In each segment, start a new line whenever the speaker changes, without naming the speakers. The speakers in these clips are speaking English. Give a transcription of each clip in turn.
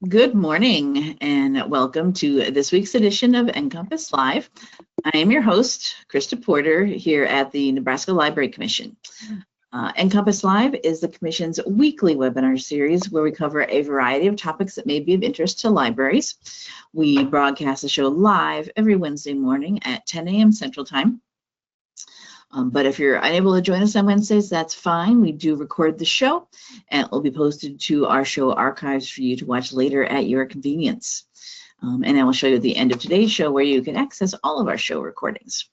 Good morning and welcome to this week's edition of NCompass Live. I am your host, Krista Porter, here at the Nebraska Library Commission. NCompass Live is the Commission's weekly webinar series where we cover a variety of topics that may be of interest to libraries. We broadcast the show live every Wednesday morning at 10 a.m. Central Time. But if you're unable to join us on Wednesdays, that's fine. We do record the show and it will be posted to our show archives for you to watch later at your convenience. And I will show you at the end of today's show where you can access all of our show recordings.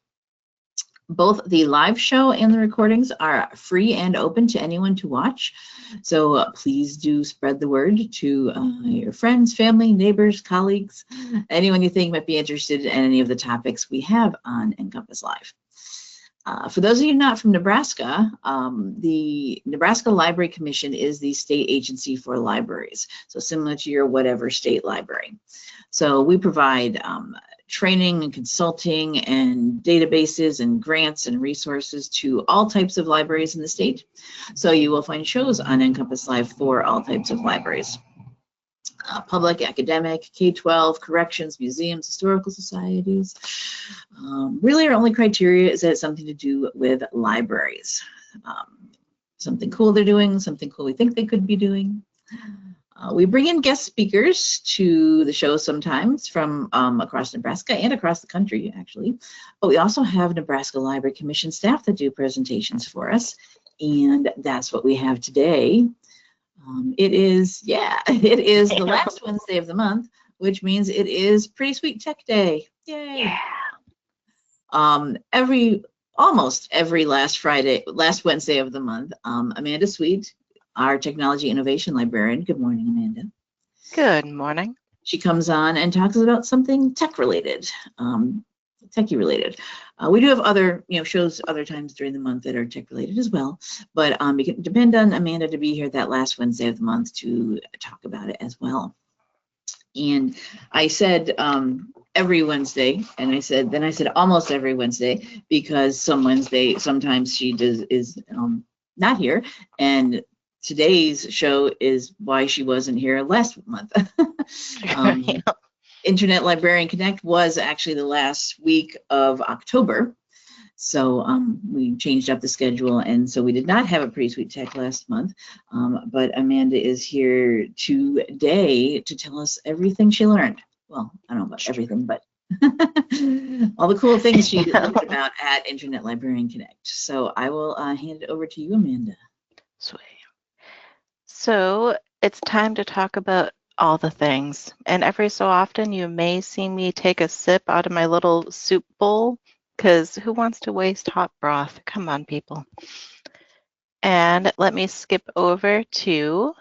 Both the live show and the recordings are free and open to anyone to watch. So please do spread the word to your friends, family, neighbors, colleagues, anyone you think might be interested in any of the topics we have on NCompass Live. For those of you not from Nebraska, the Nebraska Library Commission is the state agency for libraries, so similar to your whatever state library. So we provide training and consulting and databases and grants and resources to all types of libraries in the state. So you will find shows on NCompass Live for all types of libraries. Public, academic, K-12, corrections, museums, historical societies. Really our only criteria is that it's something to do with libraries. Something cool they're doing, something cool we think they could be doing. We bring in guest speakers to the show sometimes from across Nebraska and across the country, actually. But we also have Nebraska Library Commission staff that do presentations for us. And that's what we have today. It is the last Wednesday of the month, which means it is Pretty Sweet Tech Day. Yay! Yeah. Almost every last Wednesday of the month, Amanda Sweet, our technology innovation librarian. Good morning, Amanda.
Good morning.
She comes on and talks about something tech related, techie related. We do have other shows other times during the month that are tech related as well, but we can depend on Amanda to be here that last Wednesday of the month to talk about it as well. And I said every Wednesday, and I said almost every Wednesday, because sometimes she is not here, and today's show is why she wasn't here last month. Internet Librarian Connect was actually the last week of October. So we changed up the schedule, and so we did not have a Pretty Sweet Tech last month. But Amanda is here today to tell us everything she learned. Well, I don't know about everything, but all the cool things she learned about at Internet Librarian Connect. So I will hand it over to you, Amanda.
Sweet. So it's time to talk about all the things. And every so often you may see me take a sip out of my little soup bowl, because who wants to waste hot broth? Come on, people. And let me skip over to,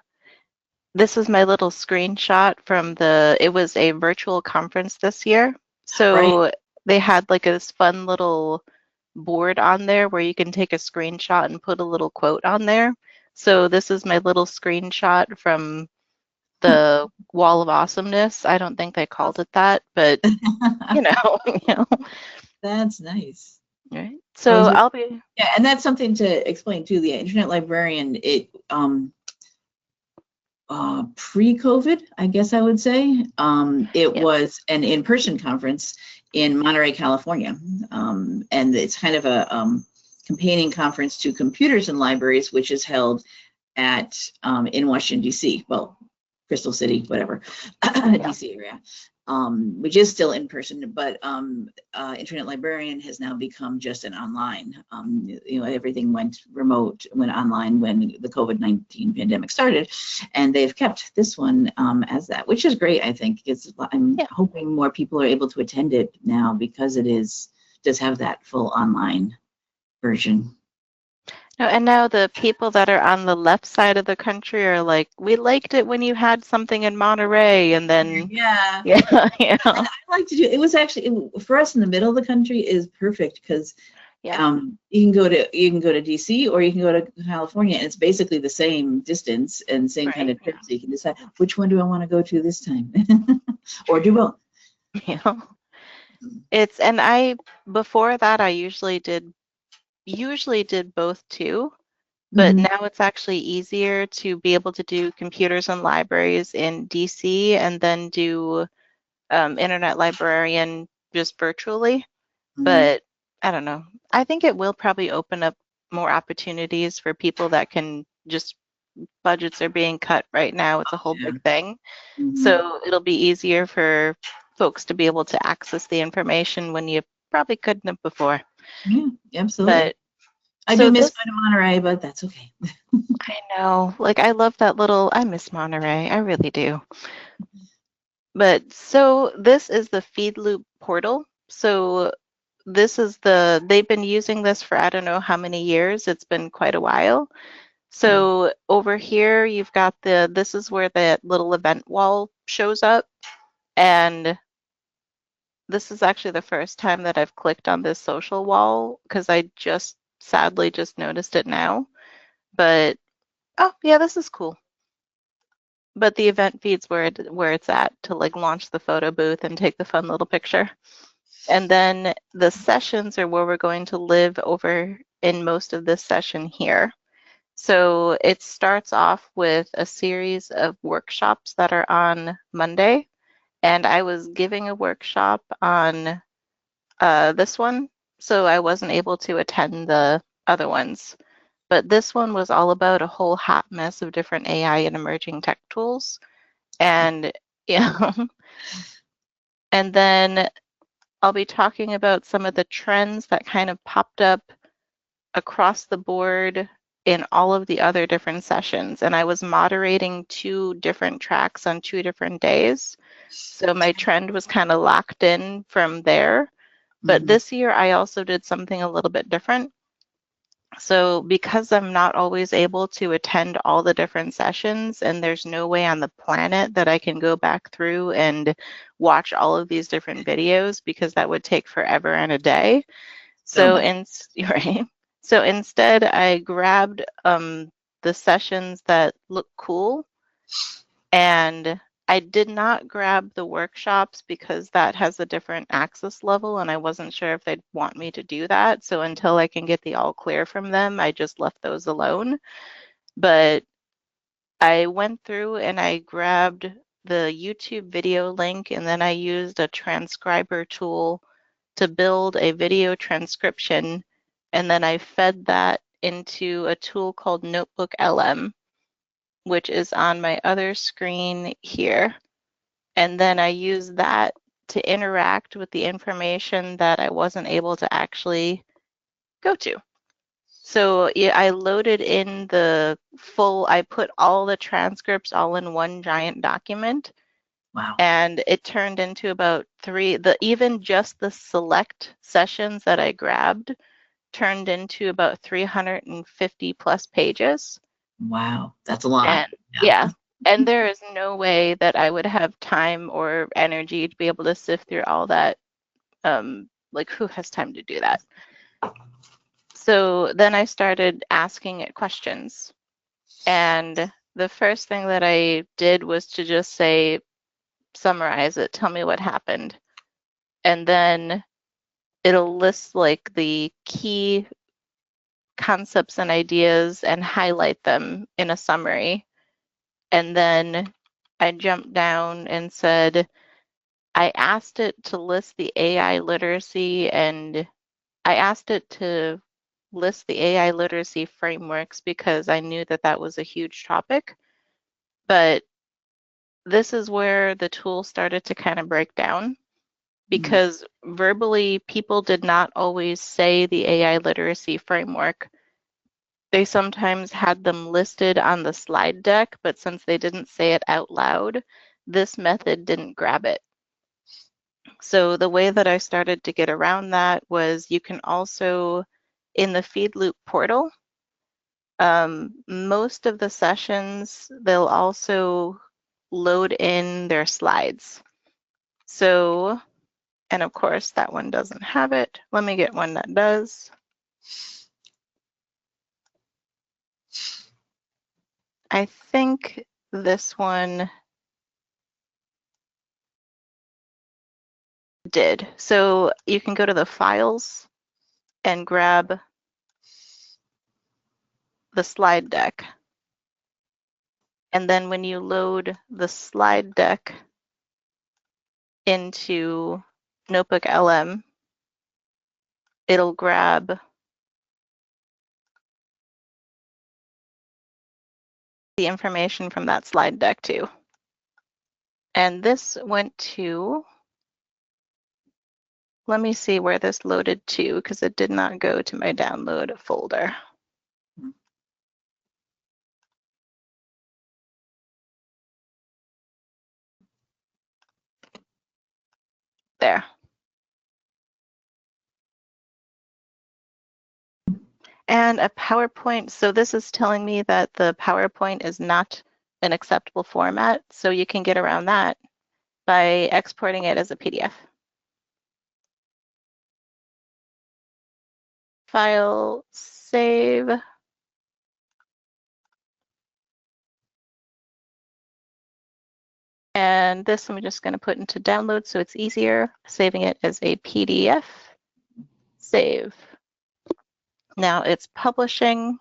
this is my little screenshot from it was a virtual conference this year. So right. They had like this fun little board on there where you can take a screenshot and put a little quote on there. So this is my little screenshot from the Wall of Awesomeness. I don't think they called it that, but you know.
That's nice.
Right. So I'll be.
Yeah, and that's something to explain too. The Internet Librarian, it pre-COVID, I guess I would say, it was an in-person conference in Monterey, California, and it's kind of a companion conference to Computers in Libraries, which is held at in Washington D.C. Well, Crystal City, whatever, DC area, which is still in person, but Internet Librarian has now become just an online. Everything went online when the COVID-19 pandemic started, and they've kept this one as that, which is great, I think. I'm hoping more people are able to attend it now because it does have that full online version.
No, and now the people that are on the left side of the country are like, we liked it when you had something in Monterey, and then
yeah.
And
I like to do it. Was actually for us in the middle of the country is perfect because you can go to DC or you can go to California, and it's basically the same distance and same kind of trip. So you can decide which one do I want to go to this time, or do both.
Yeah, before that I usually did both too, but now it's actually easier to be able to do computers and libraries in DC and then do Internet Librarian just virtually. But I don't know. I think it will probably open up more opportunities for people that can just, budgets are being cut right now. It's a whole big thing. So it'll be easier for folks to be able to access the information when you probably couldn't have before.
Yeah, absolutely.
But
I do miss going to Monterey, but that's okay.
I know. Like, I love that little, I miss Monterey. I really do. But so this is the feed loop portal. So this is they've been using this for I don't know how many years. It's been quite a while. So over here, you've got this is where the little event wall shows up. And this is actually the first time that I've clicked on this social wall because I just sadly just noticed it now. But oh yeah, this is cool. But the event feed's where it's at to like launch the photo booth and take the fun little picture. And then the sessions are where we're going to live over in most of this session here. So it starts off with a series of workshops that are on Monday. And I was giving a workshop on this one, so I wasn't able to attend the other ones. But this one was all about a whole hot mess of different AI and emerging tech tools. And yeah, and then I'll be talking about some of the trends that kind of popped up across the board in all of the other different sessions. And I was moderating 2 different tracks on 2 different days. So my trend was kind of locked in from there. But this year I also did something a little bit different. So because I'm not always able to attend all the different sessions and there's no way on the planet that I can go back through and watch all of these different videos because that would take forever and a day. So right. So instead I grabbed the sessions that look cool, and I did not grab the workshops because that has a different access level and I wasn't sure if they'd want me to do that. So until I can get the all clear from them, I just left those alone. But I went through and I grabbed the YouTube video link, and then I used a transcriber tool to build a video transcription. And then I fed that into a tool called Notebook LM, which is on my other screen here. And then I use that to interact with the information that I wasn't able to actually go to. So yeah, I loaded in I put all the transcripts all in one giant document.
Wow.
And it turned into about even just the select sessions that I grabbed turned into about 350 plus pages.
Wow, that's a lot.
And yeah. And there is no way that I would have time or energy to be able to sift through all that. Like, who has time to do that? So then I started asking it questions. And the first thing that I did was to just say, summarize it, tell me what happened. And then it'll list like the key concepts and ideas and highlight them in a summary. And then I jumped down and said, I asked it to list the AI literacy, and I asked it to list the AI literacy frameworks because I knew that that was a huge topic. But this is where the tool started to kind of break down, because verbally people did not always say the AI literacy framework. They sometimes had them listed on the slide deck, but since they didn't say it out loud, this method didn't grab it. So the way that I started to get around that was you can also, in the feed loop portal, most of the sessions, they'll also load in their slides. So, and of course that one doesn't have it. Let me get one that does. I think this one did. So you can go to the files and grab the slide deck. And then when you load the slide deck into Notebook LM, it'll grab the information from that slide deck too. And this went to, let me see where this loaded to, because it did not go to my download folder. There. And a PowerPoint, so this is telling me that the PowerPoint is not an acceptable format, so you can get around that by exporting it as a PDF. File, save. And this I'm just going to put into download so it's easier, saving it as a PDF. Save. Now it's publishing.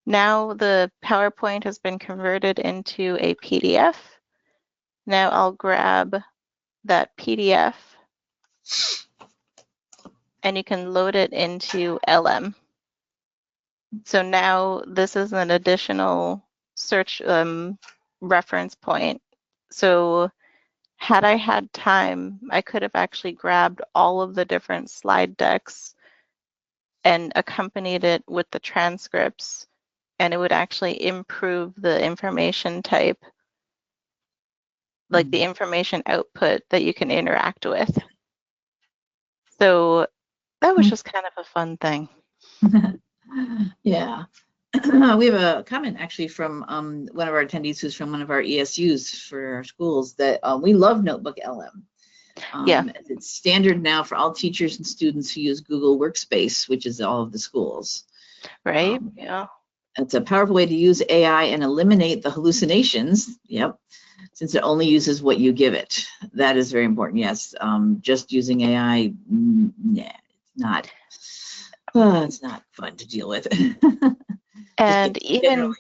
Now the PowerPoint has been converted into a PDF. Now I'll grab that PDF and you can load it into LM. So now this is an additional search reference point. So had I had time, I could have actually grabbed all of the different slide decks and accompanied it with the transcripts, and it would actually improve the information type, like the information output that you can interact with. So that was just kind of a fun thing.
Yeah. We have a comment actually from one of our attendees who's from one of our ESUs for our schools that we love Notebook LM.
Yeah.
It's standard now for all teachers and students who use Google Workspace, which is all of the schools.
Right. Yeah.
It's a powerful way to use AI and eliminate the hallucinations. Yep. Since it only uses what you give it. That is very important. Yes. Just using AI, nah, it's not fun to deal with.
And even,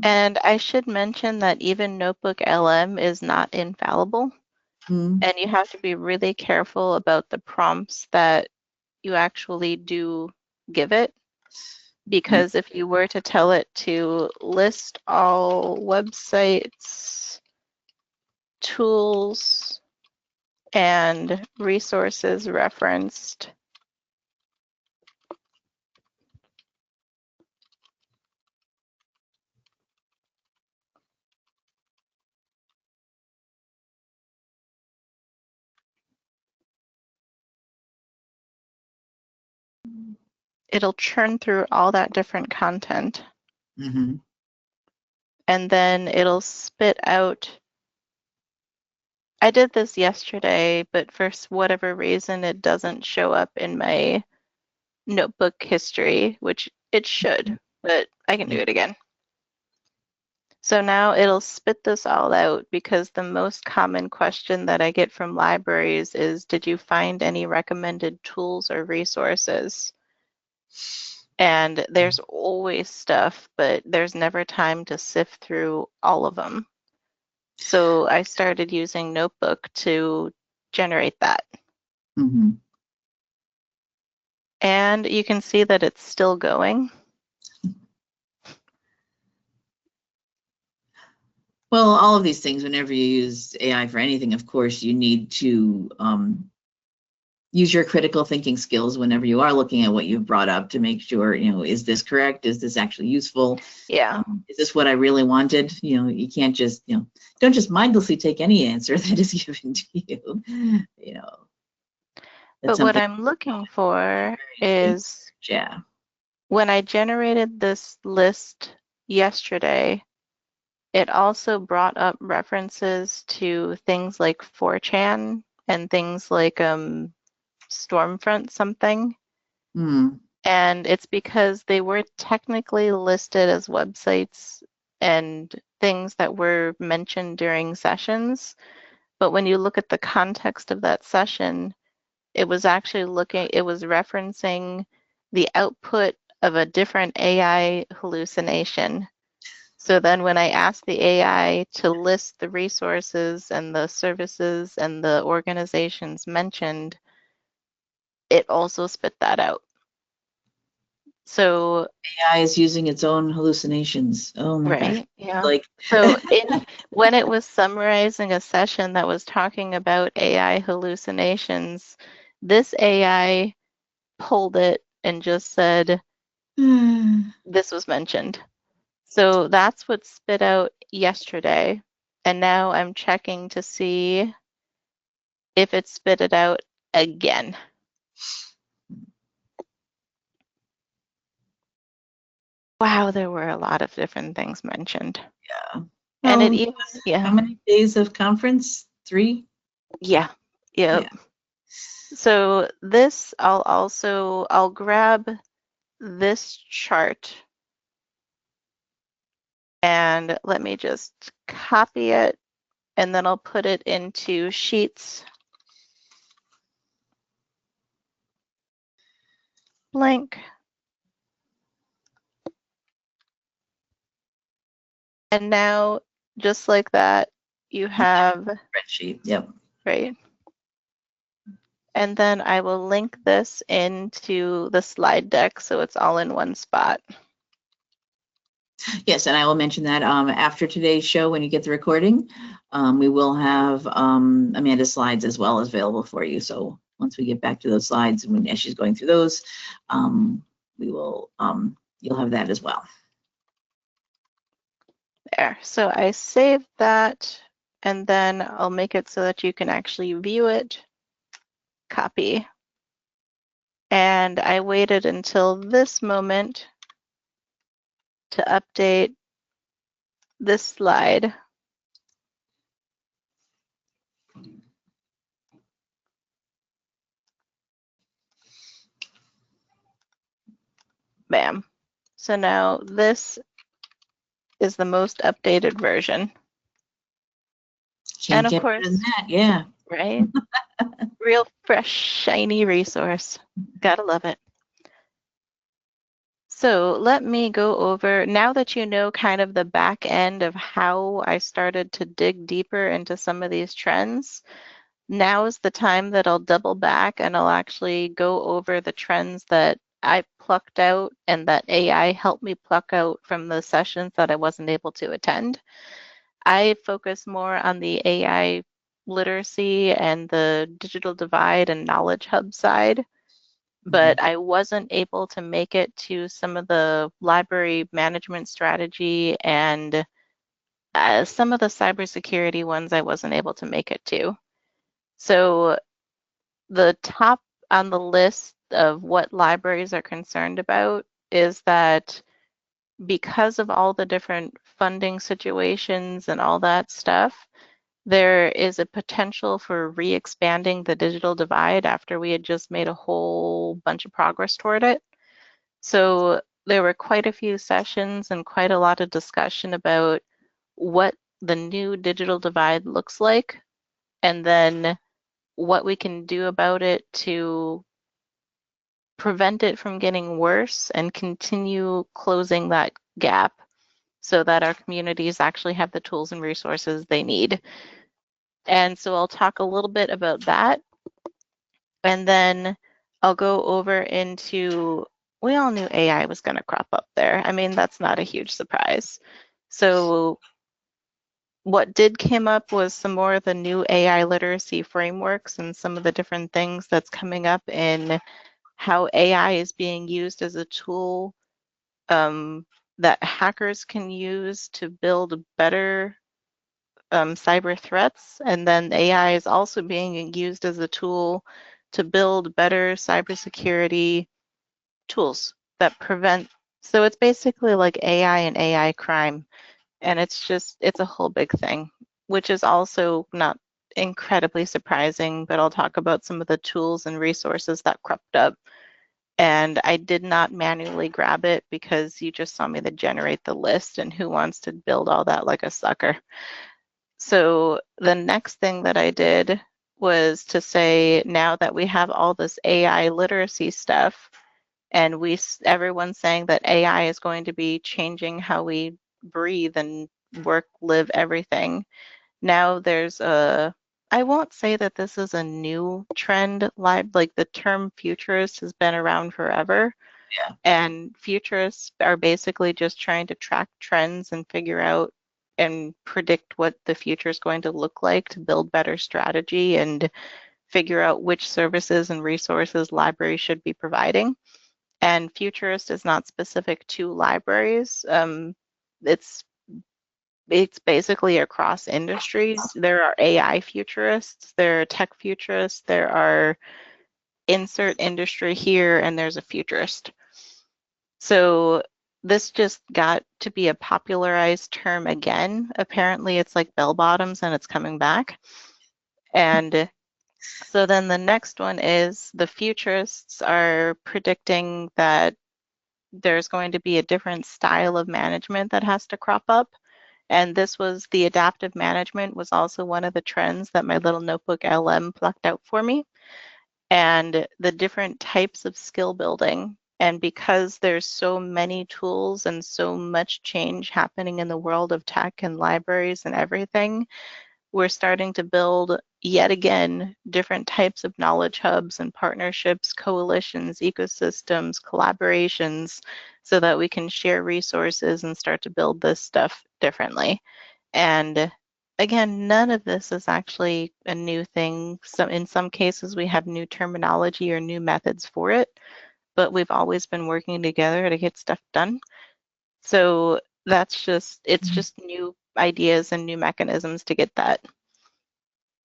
and I should mention that even Notebook LM is not infallible. And you have to be really careful about the prompts that you actually do give it. Because if you were to tell it to list all websites, tools, and resources referenced, it'll churn through all that different content. And then it'll spit out. I did this yesterday, but for whatever reason, it doesn't show up in my notebook history, which it should, but I can do it again. So now it'll spit this all out because the most common question that I get from libraries is, did you find any recommended tools or resources? And there's always stuff, but there's never time to sift through all of them. So I started using Notebook to generate that. And you can see that it's still going.
Well, all of these things, whenever you use AI for anything, of course, you need to use your critical thinking skills whenever you are looking at what you've brought up to make sure, is this correct? Is this actually useful?
Yeah.
Is this what I really wanted? You can't just, don't just mindlessly take any answer that is given to you.
But what I'm looking for is, when I generated this list yesterday, it also brought up references to things like 4chan and things like Stormfront something. And it's because they were technically listed as websites and things that were mentioned during sessions. But when you look at the context of that session, it was actually it was referencing the output of a different AI hallucination. So then when I asked the AI to list the resources and the services and the organizations mentioned, it also spit that out. So
AI is using its own hallucinations. Oh my gosh.
right, yeah.
Like,
So when it was summarizing a session that was talking about AI hallucinations, this AI pulled it and just said, this was mentioned. So that's what spit out yesterday. And now I'm checking to see if it spit it out again. Wow, there were a lot of different things mentioned.
yeah.
And it
Well,
even,
how
yeah,
many days of conference? 3?
yeah, yeah. So this, I'll grab this chart and let me just copy it and then I'll put it into Sheets blank. And now, just like that, you have,
Spreadsheet. Yep.
right? And then I will link this into the slide deck so it's all in one spot.
Yes, and I will mention that after today's show, when you get the recording, we will have Amanda's slides as well as available for you. So once we get back to those slides, and as she's going through those, we will you'll have that as well.
There. So I saved that and then I'll make it so that you can actually view it. Copy. And I waited until this moment to update this slide. Bam. So now this is the most updated version.
Can't
And of
get better
course,
than that. Yeah.
right? Real fresh, shiny resource. Gotta love it. So let me go over, now that you know kind of the back end of how I started to dig deeper into some of these trends, now is the time that I'll double back and I'll actually go over the trends that I plucked out and that AI helped me pluck out from the sessions that I wasn't able to attend. I focus more on the AI literacy and the digital divide and knowledge hub side, but I wasn't able to make it to some of the library management strategy and some of the cybersecurity ones I wasn't able to make it to. So the top on the list of what libraries are concerned about is that because of all the different funding situations and all that stuff, there is a potential for re-expanding the digital divide after we had just made a whole bunch of progress toward it. So there were quite a few sessions and quite a lot of discussion about what the new digital divide looks like, and then what we can do about it to prevent it from getting worse and continue closing that gap so that our communities actually have the tools and resources they need. And so I'll talk a little bit about that. And then I'll go over into, we all knew AI was going to crop up there. I mean, that's not a huge surprise. So what did come up was some more of the new AI literacy frameworks and some of the different things that's coming up in how AI is being used as a tool that hackers can use to build better cyber threats. And then AI is also being used as a tool to build better cybersecurity tools that prevent. So it's basically like AI and AI crime. And it's a whole big thing, which is also not incredibly surprising, but I'll talk about some of the tools and resources that cropped up. And I did not manually grab it because you just saw me to generate the list, and who wants to build all that like a sucker? So the next thing that I did was to say, now that we have all this AI literacy stuff, And everyone's saying that AI is going to be changing how we breathe and work, live, everything. Now there's I won't say that this is a new trend, like the term futurist has been around forever.
Yeah.
And futurists are basically just trying to track trends and figure out and predict what the future is going to look like to build better strategy and figure out which services and resources libraries should be providing. And futurist is not specific to libraries. It's it's basically across industries. There are AI futurists, there are tech futurists, there are insert industry here, and there's a futurist. So this just got to be a popularized term again. Apparently it's like bell bottoms and it's coming back. And so then the next one is the futurists are predicting that there's going to be a different style of management that has to crop up. And this was the adaptive management was also one of the trends that my little notebook LM plucked out for me. And the different types of skill building. And because there's so many tools and so much change happening in the world of tech and libraries and everything, we're starting to build yet again different types of knowledge hubs and partnerships, coalitions, ecosystems, collaborations, so that we can share resources and start to build this stuff differently. And again, none of this is actually a new thing. In some cases, we have new terminology or new methods for it, but we've always been working together to get stuff done. So it's just new ideas and new mechanisms to get that.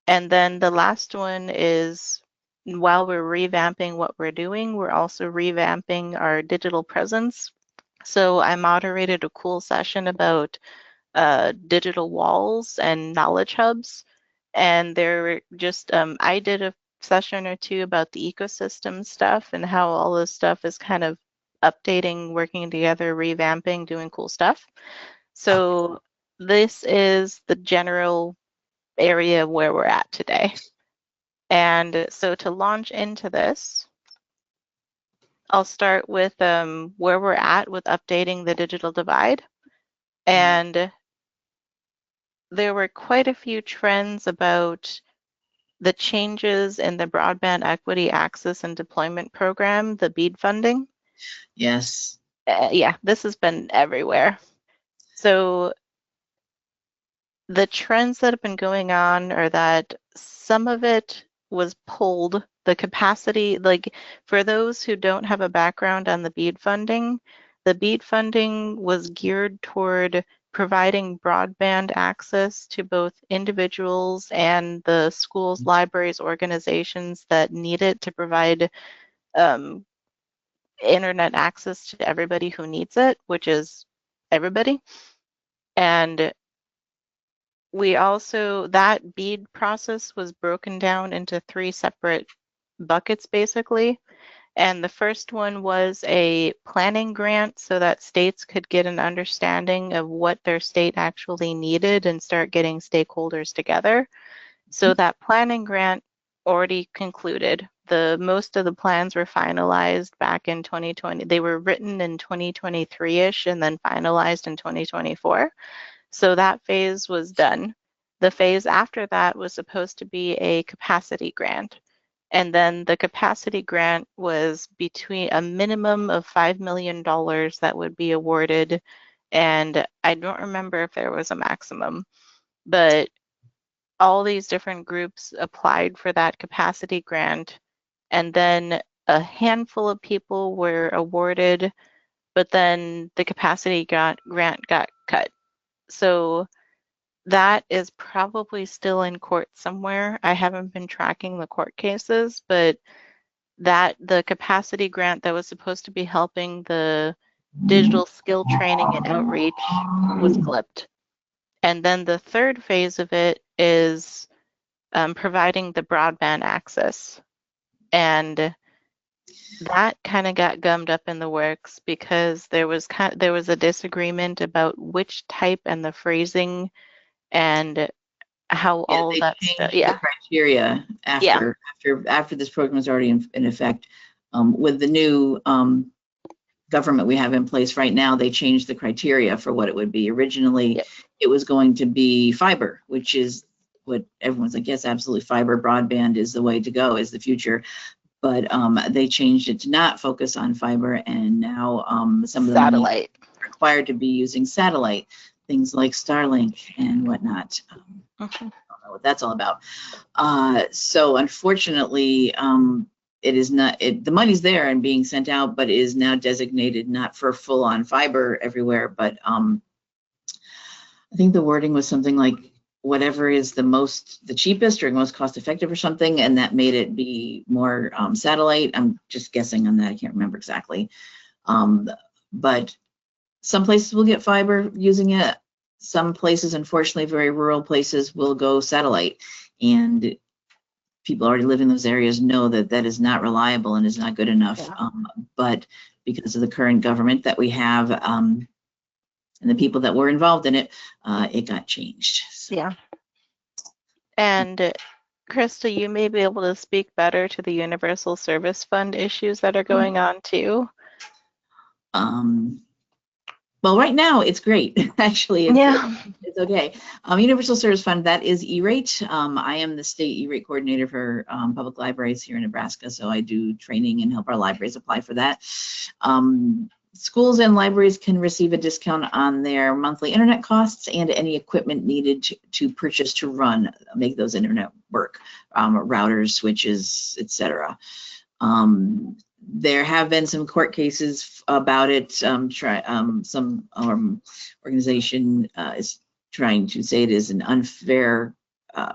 And then the last one is while we're revamping what we're doing, we're also revamping our digital presence. So I moderated a cool session about digital walls and knowledge hubs. And they're just, I did a session or two about the ecosystem stuff and how all this stuff is kind of updating, working together, revamping, doing cool stuff. So this is the general area where we're at today. And so to launch into this, I'll start with where we're at with updating the digital divide. And there were quite a few trends about the changes in the Broadband Equity Access and Deployment Program, the BEAD funding.
Yes.
Yeah, this has been everywhere. So the trends that have been going on are that some of it was pulled, the capacity, like for those who don't have a background on the BEAD funding, the BEAD funding was geared toward providing broadband access to both individuals and the schools, libraries, organizations that need it to provide internet access to everybody who needs it, which is everybody. And we also, that BEAD process was broken down into 3 separate buckets basically. And the first one was a planning grant so that states could get an understanding of what their state actually needed and start getting stakeholders together. So that planning grant already concluded. Most of the plans were finalized back in 2020. They were written in 2023-ish and then finalized in 2024. So that phase was done. The phase after that was supposed to be a capacity grant. And then the capacity grant was between a minimum of $5 million that would be awarded. And I don't remember if there was a maximum, but all these different groups applied for that capacity grant. And then a handful of people were awarded, but then the capacity grant got cut. So that is probably still in court somewhere. I haven't been tracking the court cases, but that the capacity grant that was supposed to be helping the digital skill training and outreach was clipped. And then the third phase of it is providing the broadband access. And that kind of got gummed up in the works because there was a disagreement about which type and the phrasing and how all
they
that
changed
stuff.
the
Yeah.
criteria after this program was already in effect with the new government we have in place right now, they changed the criteria for what it would be. Originally,
Yep.
it was going to be fiber, which is what everyone's like, yes, absolutely, fiber broadband is the way to go, is the future. But they changed it to not focus on fiber, and now some of the money
Satellite.
required to be using satellite, things like Starlink and whatnot. I don't know what that's all about. So unfortunately, it is not, the money's there and being sent out, but it is now designated not for full-on fiber everywhere, but I think the wording was something like whatever is the cheapest or most cost-effective or something, and that made it be more satellite. I'm just guessing on that. I can't remember exactly. But some places will get fiber using it. Some places, unfortunately, very rural places, will go satellite, and people already live in those areas know that that is not reliable and is not good enough.
Yeah.
But because of the current government that we have and the people that were involved in it, it got changed. So.
Yeah. And Krista, you may be able to speak better to the Universal Service Fund issues that are going on too.
Well, right now it's great. Actually, it's okay. Universal Service Fund, that is E-rate. I am the state E-rate coordinator for public libraries here in Nebraska, so I do training and help our libraries apply for that. Schools and libraries can receive a discount on their monthly internet costs and any equipment needed to purchase to make those internet work, routers, switches, etc. There have been some court cases about it. Some organization is trying to say it is an unfair,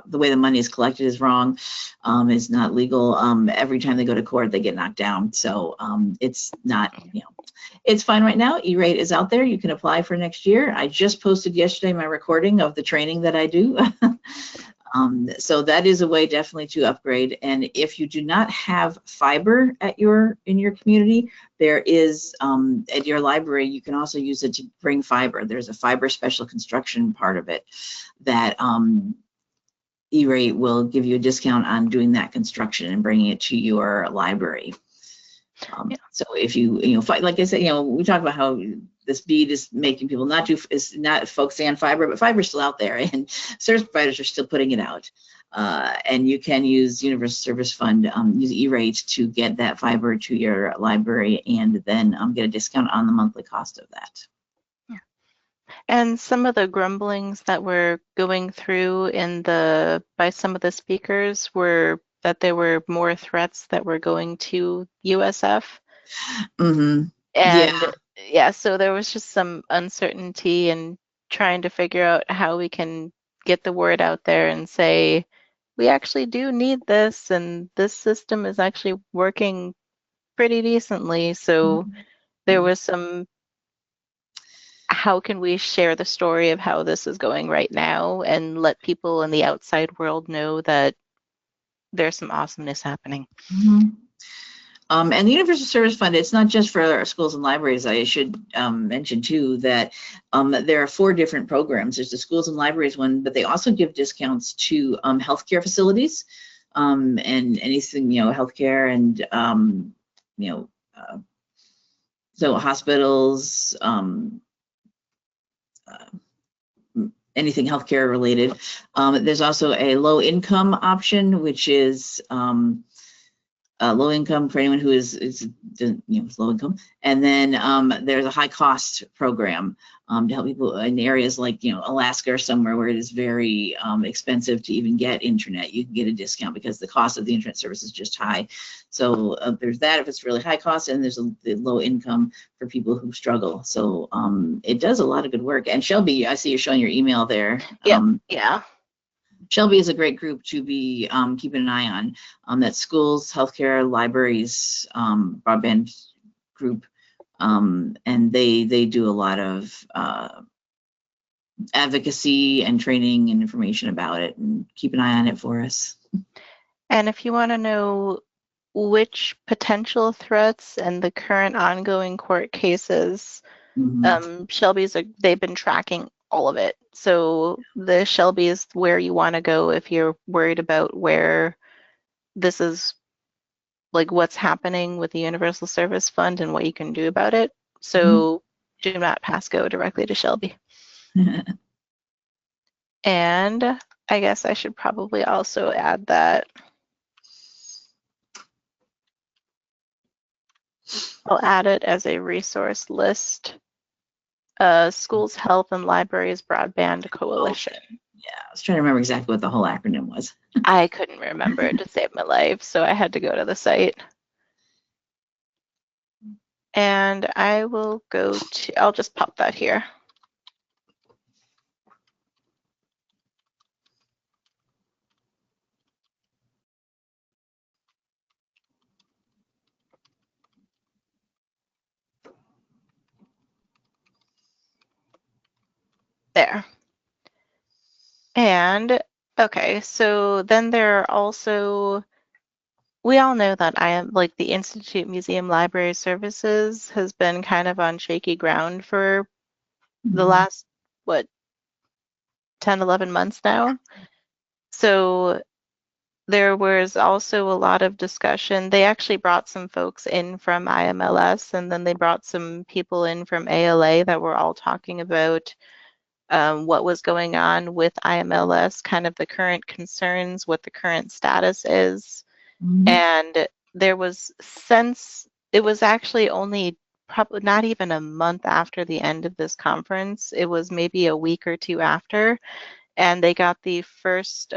the way the money is collected is wrong, is not legal. Every time they go to court, they get knocked down. So it's not, it's fine right now. E-rate is out there. You can apply for next year. I just posted yesterday my recording of the training that I do. So that is a way definitely to upgrade. And if you do not have fiber in your community, there is at your library, you can also use it to bring fiber. There's a fiber special construction part of it that E-rate will give you a discount on doing that construction and bringing it to your library. So if you like I said, we talk about how this BEAD is making people is not focusing on fiber, but fiber is still out there, and service providers are still putting it out. And you can use Universal Service Fund, use E-rate to get that fiber to your library, and then get a discount on the monthly cost of that.
Yeah. And some of the grumblings that were going through by some of the speakers were that there were more threats that were going to USF.
Mm-hmm.
And yeah, so there was just some uncertainty and trying to figure out how we can get the word out there and say, we actually do need this, and this system is actually working pretty decently. So there was some, how can we share the story of how this is going right now and let people in the outside world know that there's some awesomeness happening.
Mm-hmm. And the Universal Service Fund, it's not just for our schools and libraries. I should mention too that there are 4 different programs. There's the schools and libraries one, but they also give discounts to healthcare facilities and anything, healthcare and, so hospitals, anything healthcare related. There's also a low income option, which is low income for anyone who is low income, and then there's a high cost program to help people in areas like Alaska or somewhere where it is very expensive to even get internet. You can get a discount because the cost of the internet service is just high. So there's that if it's really high cost, and there's the low income for people who struggle. So it does a lot of good work. And Shelby, I see you're showing your email there.
Yeah.
Shelby is a great group to be keeping an eye on. That schools, healthcare, libraries, broadband group, and they do a lot of advocacy and training and information about it, and keep an eye on it for us.
And if you want to know which potential threats and the current ongoing court cases, they've been tracking all of it. So the Shelby is where you want to go if you're worried about where this is, like what's happening with the Universal Service Fund and what you can do about it. So do not pass go directly to Shelby. And I guess I should probably also add that I'll add it as a resource list. Schools, Health, and Libraries Broadband Coalition.
Yeah, I was trying to remember exactly what the whole acronym was.
I couldn't remember it to save my life, so I had to go to the site. And I will go to, I'll just pop that here. There. And okay, so then there are also, we all know that I am like the Institute Museum Library Services has been kind of on shaky ground for the last, what, 10, 11 months now. So there was also a lot of discussion. They actually brought some folks in from IMLS, and then they brought some people in from ALA that were all talking about what was going on with IMLS, kind of the current concerns, what the current status is. And there was it was actually only probably not even a month after the end of this conference. It was maybe a week or two after, and they got the first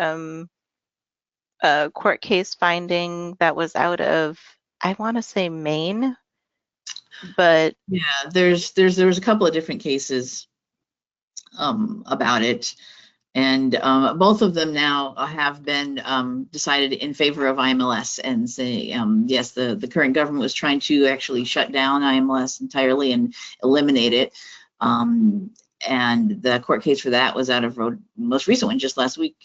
court case finding that was out of, I want to say Maine, but
Yeah, there was a couple of different cases about it, and both of them now have been decided in favor of IMLS and say yes, the current government was trying to actually shut down IMLS entirely and eliminate it. And the court case for that was out of most recent one just last week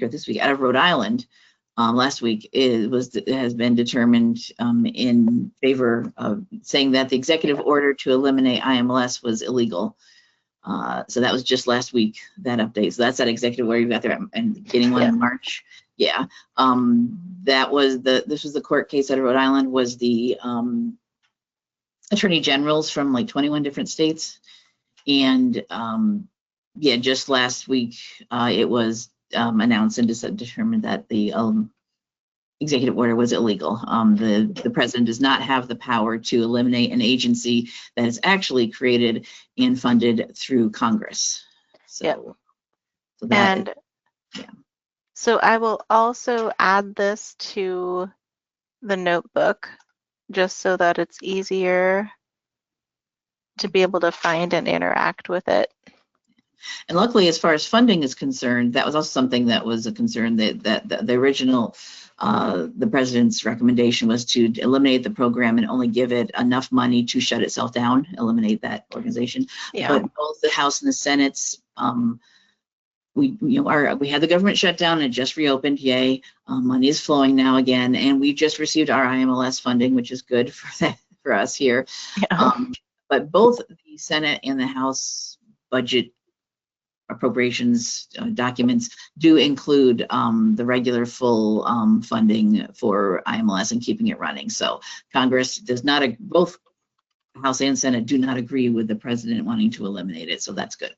or this week, out of Rhode Island. Last week it has been determined in favor of saying that the executive order to eliminate IMLS was illegal. So that was just last week, that update. So that's that executive order you got there and getting one in March. Yeah. That was this was the court case out of Rhode Island, was the attorney generals from like 21 different states. And yeah, just last week it was announced and determined that the executive order was illegal. The president does not have the power to eliminate an agency that is actually created and funded through Congress. So, so that,
and
yeah.
so I will also add this to the notebook just so that it's easier to be able to find and interact with it.
And luckily, as far as funding is concerned, that was also something that was a concern, that the original, the president's recommendation was to eliminate the program and only give it enough money to shut itself down, eliminate that organization.
Yeah.
But both the House and the Senate's, we had the government shut down and it just reopened. Yay. Money is flowing now again. And we just received our IMLS funding, which is good for us here.
Yeah.
But both the Senate and the House budget appropriations documents do include the regular full funding for IMLS and keeping it running. So Congress does not, both House and Senate do not agree with the president wanting to eliminate it. So that's good.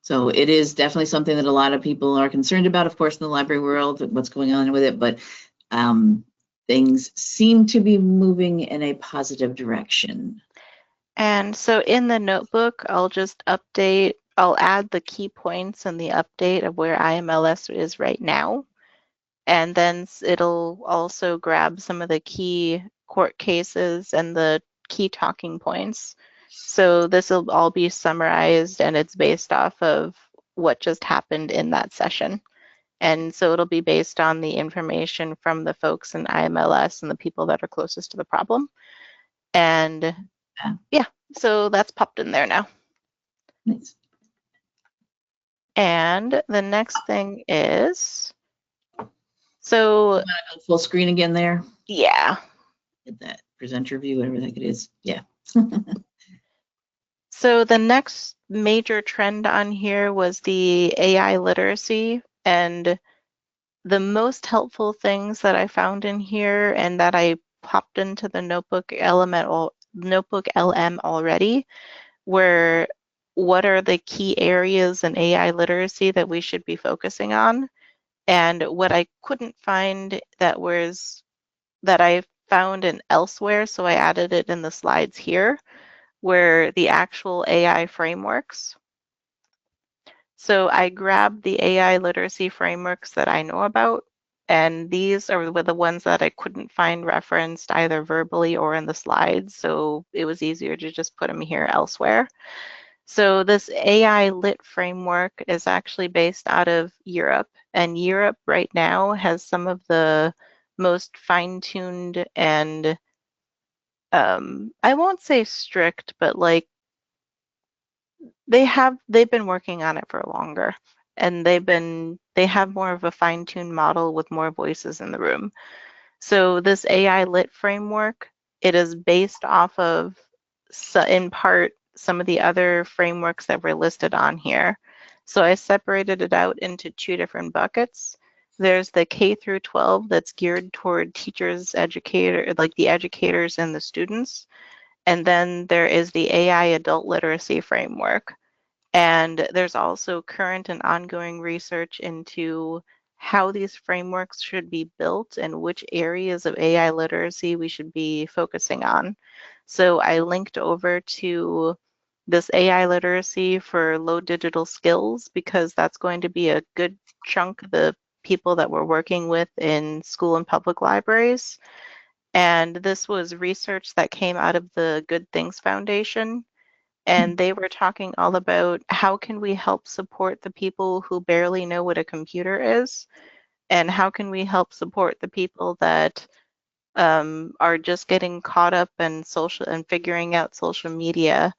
So it is definitely something that a lot of people are concerned about, of course, in the library world, what's going on with it, but things seem to be moving in a positive direction.
And so in the notebook, I'll just update, I'll add the key points and the update of where IMLS is right now. And then it'll also grab some of the key court cases and the key talking points. So this will all be summarized and it's based off of what just happened in that session. And so it'll be based on the information from the folks in IMLS and the people that are closest to the problem. And yeah, so that's popped in there now.
Nice.
And the next thing is, so
you want to go full screen again there?
Yeah.
Get that presenter view, whatever the heck it is. Yeah.
So the next major trend on here was the AI literacy, and the most helpful things that I found in here and that I popped into the Notebook LM already were what are the key areas in AI literacy that we should be focusing on. And what I couldn't find that I found in elsewhere, so I added it in the slides here, were the actual AI frameworks. So I grabbed the AI literacy frameworks that I know about, and these are the ones that I couldn't find referenced either verbally or in the slides, so it was easier to just put them here elsewhere. So this AI lit framework is actually based out of Europe, and Europe right now has some of the most fine-tuned and I won't say strict, but like they've been working on it for longer, and they have more of a fine-tuned model with more voices in the room. So this AI lit framework, it is based off of in part some of the other frameworks that were listed on here. So I separated it out into two different buckets. There's the K through 12 that's geared toward teachers, like the educators and the students. And then there is the AI adult literacy framework. And there's also current and ongoing research into how these frameworks should be built and which areas of AI literacy we should be focusing on. So I linked over to this AI literacy for low digital skills because that's going to be a good chunk of the people that we're working with in school and public libraries. And this was research that came out of the Good Things Foundation, and they were talking all about how can we help support the people who barely know what a computer is, and how can we help support the people that are just getting caught up in social and figuring out social media.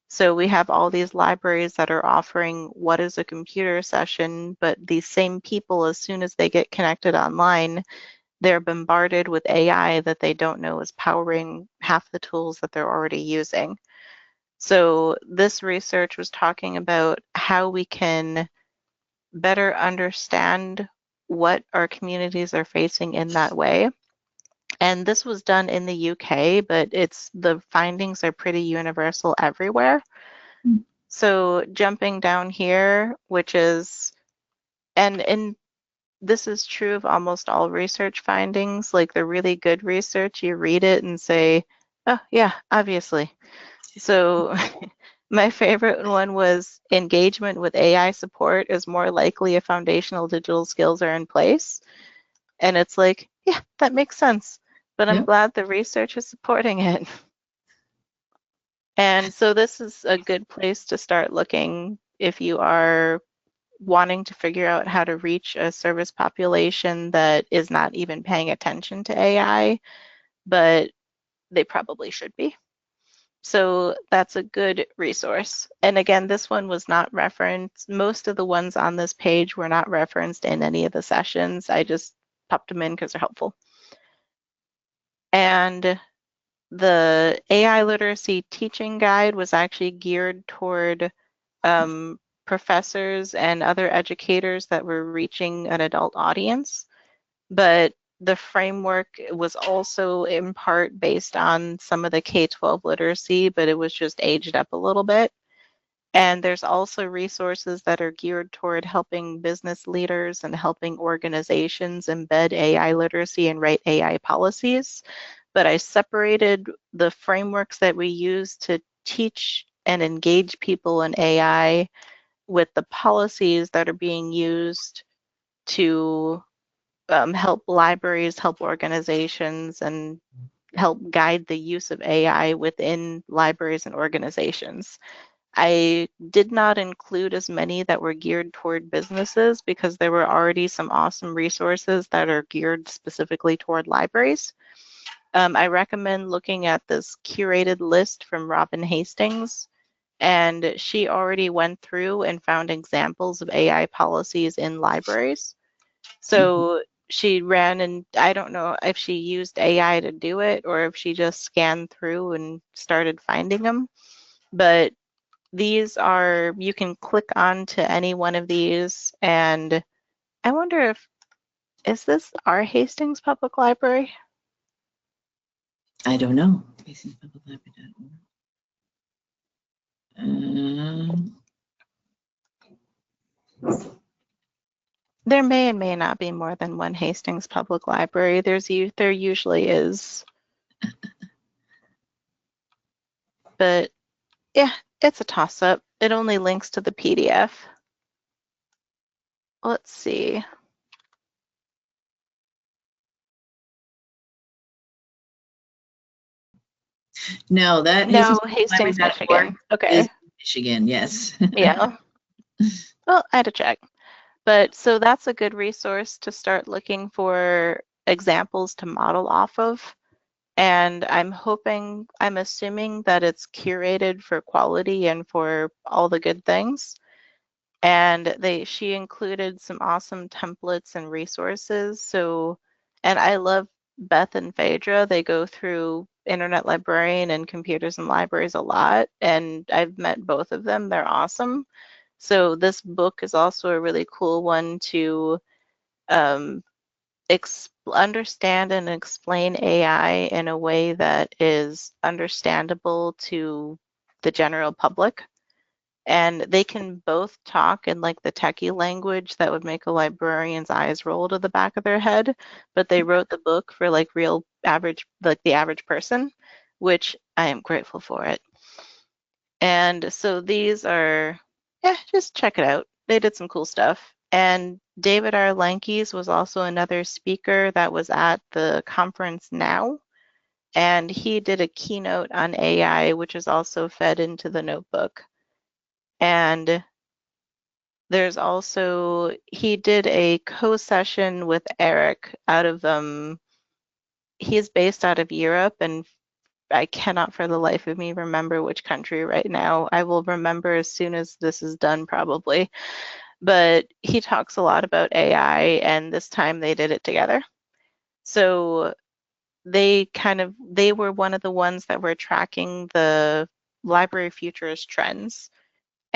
So we have all these libraries that are offering what is a computer session, but these same people, as soon as they get connected online, they're bombarded with AI that they don't know is powering half the tools that they're already using. So this research was talking about how we can better understand what our communities are facing in that way. And this was done in the UK, but the findings are pretty universal everywhere. So jumping down here, which is, and this is true of almost all research findings, like the really good research, you read it and say, oh yeah, obviously. So my favorite one was engagement with AI support is more likely if foundational digital skills are in place. And it's like, yeah, that makes sense. But I'm
Yep.
glad the research is supporting it. And so this is a good place to start looking if you are wanting to figure out how to reach a service population that is not even paying attention to AI, but they probably should be. So that's a good resource. And again, this one was not referenced. Most of the ones on this page were not referenced in any of the sessions. I just popped them in because they're helpful. And the AI literacy teaching guide was actually geared toward professors and other educators that were reaching an adult audience. But the framework was also in part based on some of the K-12 literacy, but it was just aged up a little bit. And there's also resources that are geared toward helping business leaders and helping organizations embed AI literacy and write AI policies. But I separated the frameworks that we use to teach and engage people in AI with the policies that are being used to help libraries, help organizations, and help guide the use of AI within libraries and organizations. I did not include as many that were geared toward businesses because there were already some awesome resources that are geared specifically toward libraries. I recommend looking at this curated list from Robin Hastings, and she already went through and found examples of AI policies in libraries. So she ran, and I don't know if she used AI to do it or if she just scanned through and started finding them. But these are, you can click on to any one of these, and I wonder if, is this our Hastings Public Library?
I don't know. HastingsPublicLibrary.org. Um,
There may and may not be more than one Hastings Public Library. There usually is. But yeah, it's a toss-up. It only links to the PDF. Let's see.
no, that
No, Hastings,
HastingsPublicLibrary.org
Michigan. Okay.
is Michigan, yes.
Yeah. Well, I had to check. But so that's a good resource to start looking for examples to model off of. And I'm assuming that it's curated for quality and for all the good things. And she included some awesome templates and resources. So, and I love Beth and Phaedra. They go through Internet Librarian and Computers and Libraries a lot, and I've met both of them. They're awesome. So this book is also a really cool one to um, understand and explain AI in a way that is understandable to the general public. And they can both talk in like the techie language that would make a librarian's eyes roll to the back of their head, but they wrote the book for like real average, like the average person, which I am grateful for it. And so these are, yeah, just check it out. They did some cool stuff. And David R. Lankes was also another speaker that was at the conference now. And he did a keynote on AI, which is also fed into the notebook. And there's also, he did a co-session with Eric out of, he's based out of Europe, and I cannot for the life of me remember which country right now. I will remember as soon as this is done, probably. But he talks a lot about AI, and this time they did it together. So they were one of the ones that were tracking the library futurist trends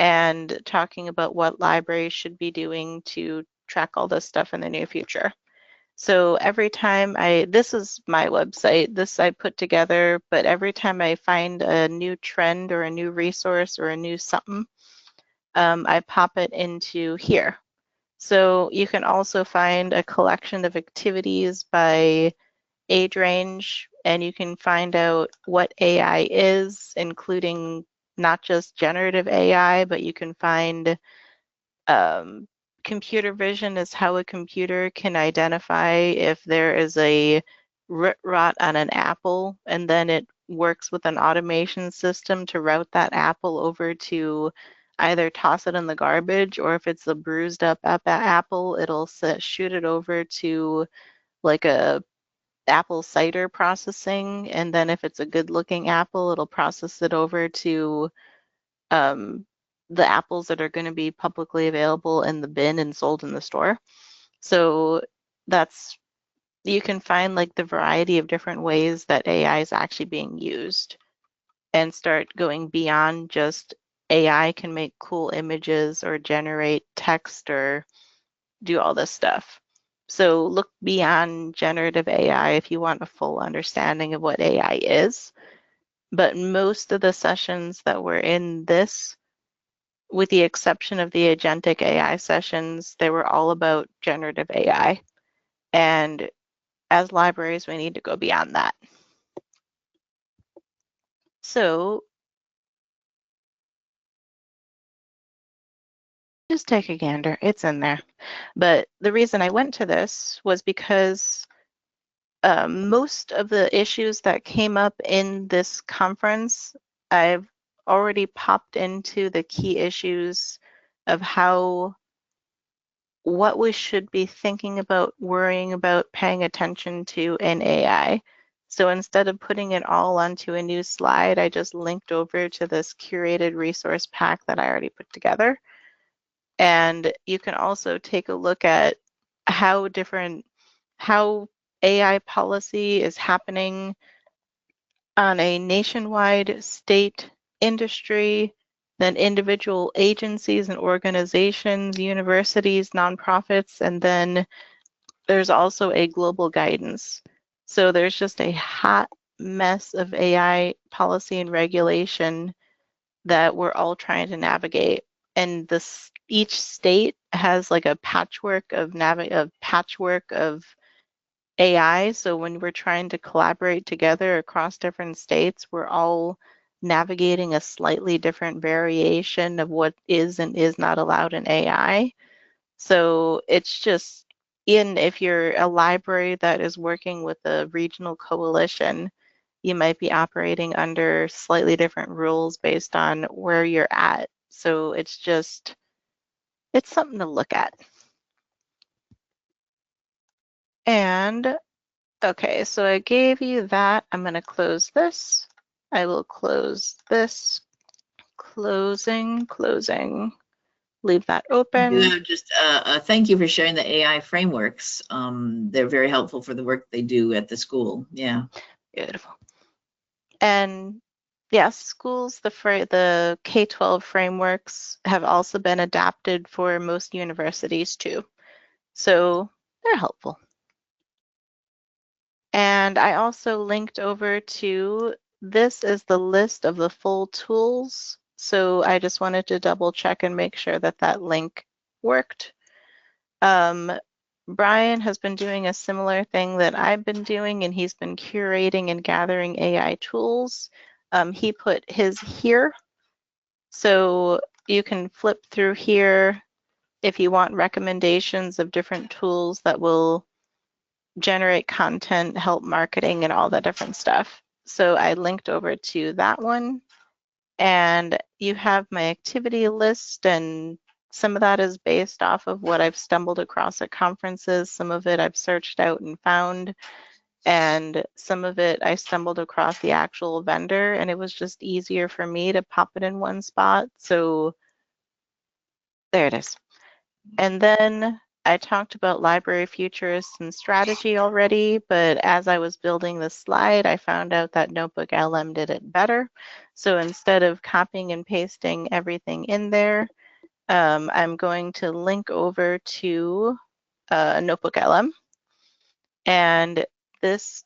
and talking about what libraries should be doing to track all this stuff in the near future. So every time this is my website, this I put together, but every time I find a new trend or a new resource or a new something, I pop it into here. So you can also find a collection of activities by age range, and you can find out what AI is, including not just generative AI, but you can find computer vision is how a computer can identify if there is a root rot on an apple, and then it works with an automation system to route that apple over to either toss it in the garbage, or if it's a bruised up apple, it'll shoot it over to like a apple cider processing, and then if it's a good looking apple, it'll process it over to um, the apples that are going to be publicly available in the bin and sold in the store. So that's, you can find like the variety of different ways that AI is actually being used and start going beyond just AI can make cool images or generate text or do all this stuff. So look beyond generative AI if you want a full understanding of what AI is. But most of the sessions that were in this, with the exception of the agentic AI sessions, they were all about generative AI. And as libraries, we need to go beyond that. So just take a gander, it's in there. But the reason I went to this was because most of the issues that came up in this conference, I've already popped into the key issues of what we should be thinking about, worrying about, paying attention to in AI. So instead of putting it all onto a new slide, I just linked over to this curated resource pack that I already put together. And you can also take a look at how AI policy is happening on a nationwide, state, industry, then individual agencies and organizations, universities, nonprofits, and then there's also a global guidance. So there's just a hot mess of AI policy and regulation that we're all trying to navigate. And each state has like a patchwork of AI. So when we're trying to collaborate together across different states, we're all navigating a slightly different variation of what is and is not allowed in AI. So it's just if you're a library that is working with a regional coalition, you might be operating under slightly different rules based on where you're at. So it's something to look at. And okay, so I gave you that. I'm going to close this. I will close this. Closing. Leave that open.
You have just thank you for sharing the AI frameworks. They're very helpful for the work they do at the school. Yeah.
Beautiful. And yes, schools, the K-12 frameworks have also been adapted for most universities too. So they're helpful. And I also linked over to, this is the list of the full tools. So I just wanted to double check and make sure that that link worked. Brian has been doing a similar thing that I've been doing, and he's been curating and gathering AI tools. He put his here. So you can flip through here if you want recommendations of different tools that will generate content, help marketing, and all that different stuff. So I linked over to that one. And you have my activity list, and some of that is based off of what I've stumbled across at conferences. Some of it I've searched out and found, and some of it I stumbled across the actual vendor, and it was just easier for me to pop it in one spot. So there it is. And then I talked about library futurists and strategy already, but as I was building the slide, I found out that Notebook LM did it better. So instead of copying and pasting everything in there, I'm going to link over to Notebook LM. And this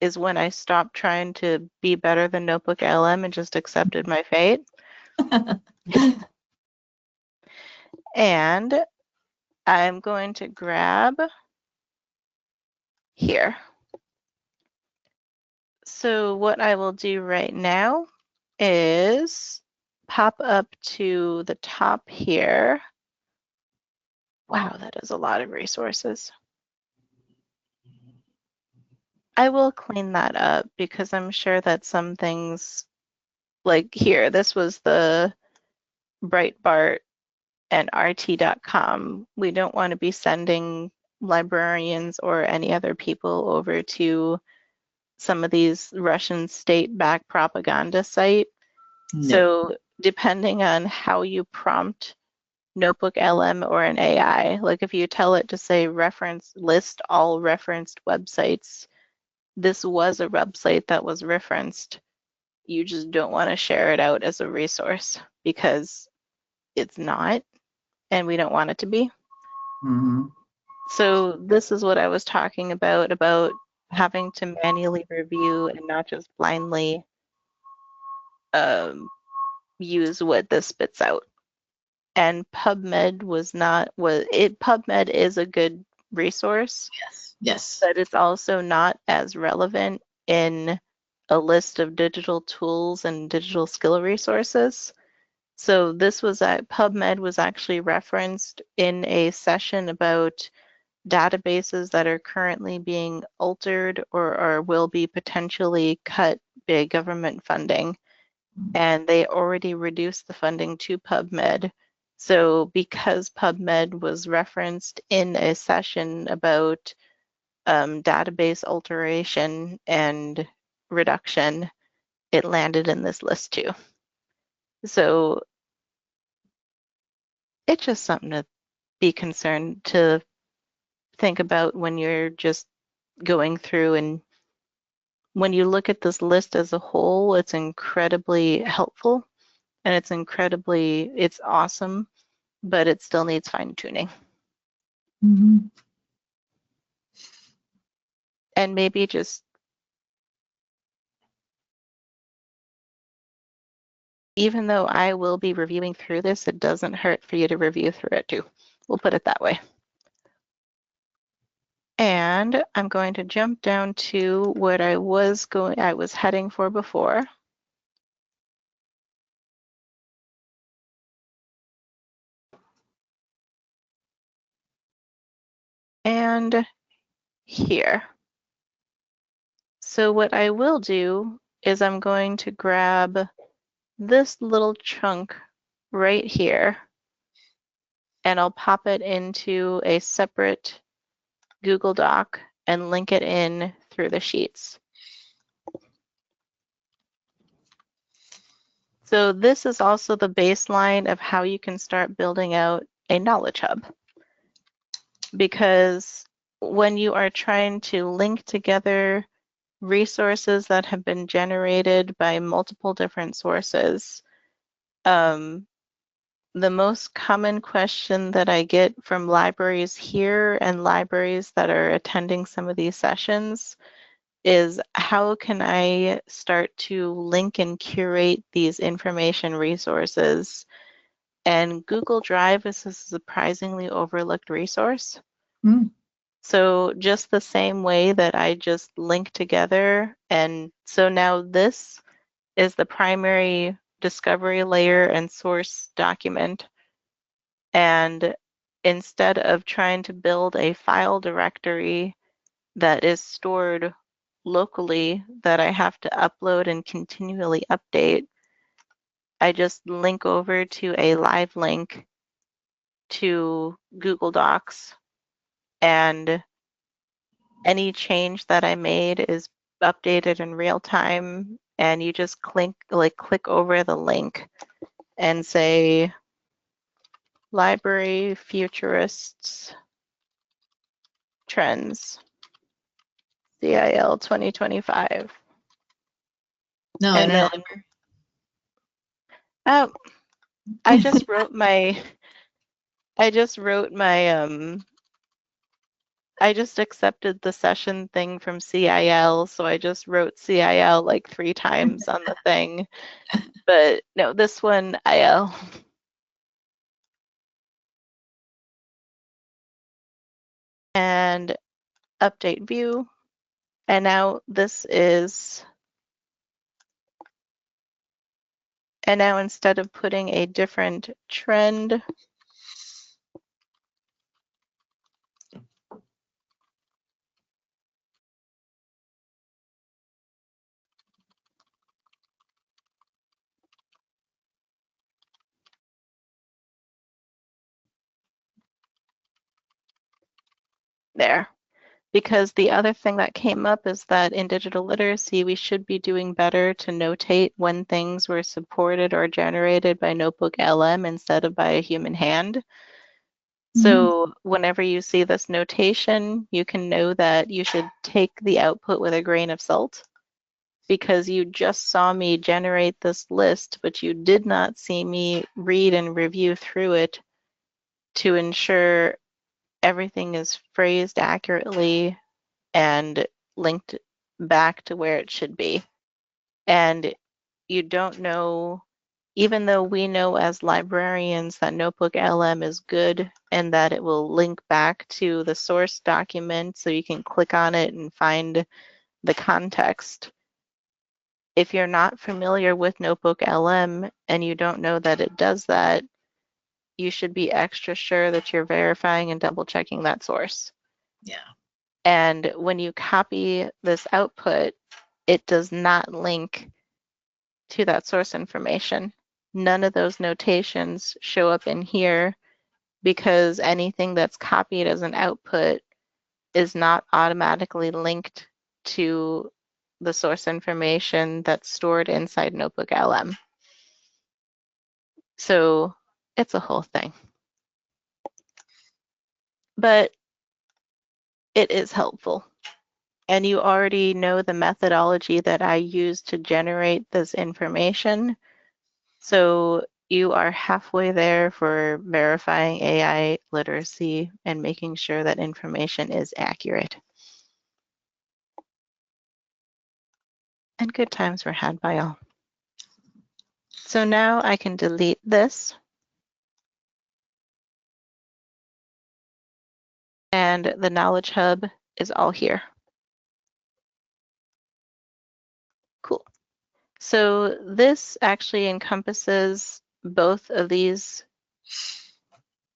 is when I stopped trying to be better than Notebook LM and just accepted my fate. And I'm going to grab here. So what I will do right now is pop up to the top here. Wow, that is a lot of resources. I will clean that up because I'm sure that some things, like here, this was the Breitbart and RT.com. We don't want to be sending librarians or any other people over to some of these Russian state-backed propaganda site.
No.
So depending on how you prompt Notebook LM or an AI, like if you tell it to say list all referenced websites, this was a website that was referenced. You just don't want to share it out as a resource because it's not, and we don't want it to be.
Mm-hmm.
So this is what I was talking about having to manually review and not just blindly use what this spits out. And PubMed PubMed is a good resource.
Yes.
But it's also not as relevant in a list of digital tools and digital skill resources. So PubMed was actually referenced in a session about databases that are currently being altered or will be potentially cut by government funding. And they already reduced the funding to PubMed. So because PubMed was referenced in a session about database alteration and reduction, it landed in this list too. So it's just something to be concerned to think about when you're just going through, and when you look at this list as a whole, it's incredibly helpful. and it's awesome, but it still needs fine tuning.
Mhm.
And maybe just even though I will be reviewing through this, it doesn't hurt for you to review through it too. We'll put it that way. And I'm going to jump down to what I was heading for before. And here. So what I will do is I'm going to grab this little chunk right here, and I'll pop it into a separate Google Doc and link it in through the sheets. So this is also the baseline of how you can start building out a knowledge hub. Because when you are trying to link together resources that have been generated by multiple different sources, the most common question that I get from libraries here and libraries that are attending some of these sessions is, how can I start to link and curate these information resources? And Google Drive is a surprisingly overlooked resource.
Mm.
So just the same way that I just link together, and so now this is the primary discovery layer and source document. And instead of trying to build a file directory that is stored locally that I have to upload and continually update, I just link over to a live link to Google Docs, and any change that I made is updated in real time, and you just click over the link and say Library Futurists Trends CIL 2025.
No,
And then
Internet Library.
oh, I just wrote my I just accepted the session thing from CIL, so I just wrote CIL like 3 times on the thing. But no, this one IL. And update view. And now instead of putting a different trend, there. Because the other thing that came up is that in digital literacy, we should be doing better to notate when things were supported or generated by Notebook LM instead of by a human hand. So whenever you see this notation, you can know that you should take the output with a grain of salt, because you just saw me generate this list, but you did not see me read and review through it to ensure everything is phrased accurately and linked back to where it should be. And you don't know, even though we know as librarians that Notebook LM is good and that it will link back to the source document so you can click on it and find the context. If you're not familiar with Notebook LM and you don't know that it does that, you should be extra sure that you're verifying and double checking that source.
Yeah.
And when you copy this output, it does not link to that source information. None of those notations show up in here, because anything that's copied as an output is not automatically linked to the source information that's stored inside Notebook LM. So it's a whole thing. But it is helpful. And you already know the methodology that I use to generate this information. So you are halfway there for verifying AI literacy and making sure that information is accurate. And good times were had by all. So now I can delete this. And the Knowledge Hub is all here. Cool. So this actually encompasses both of these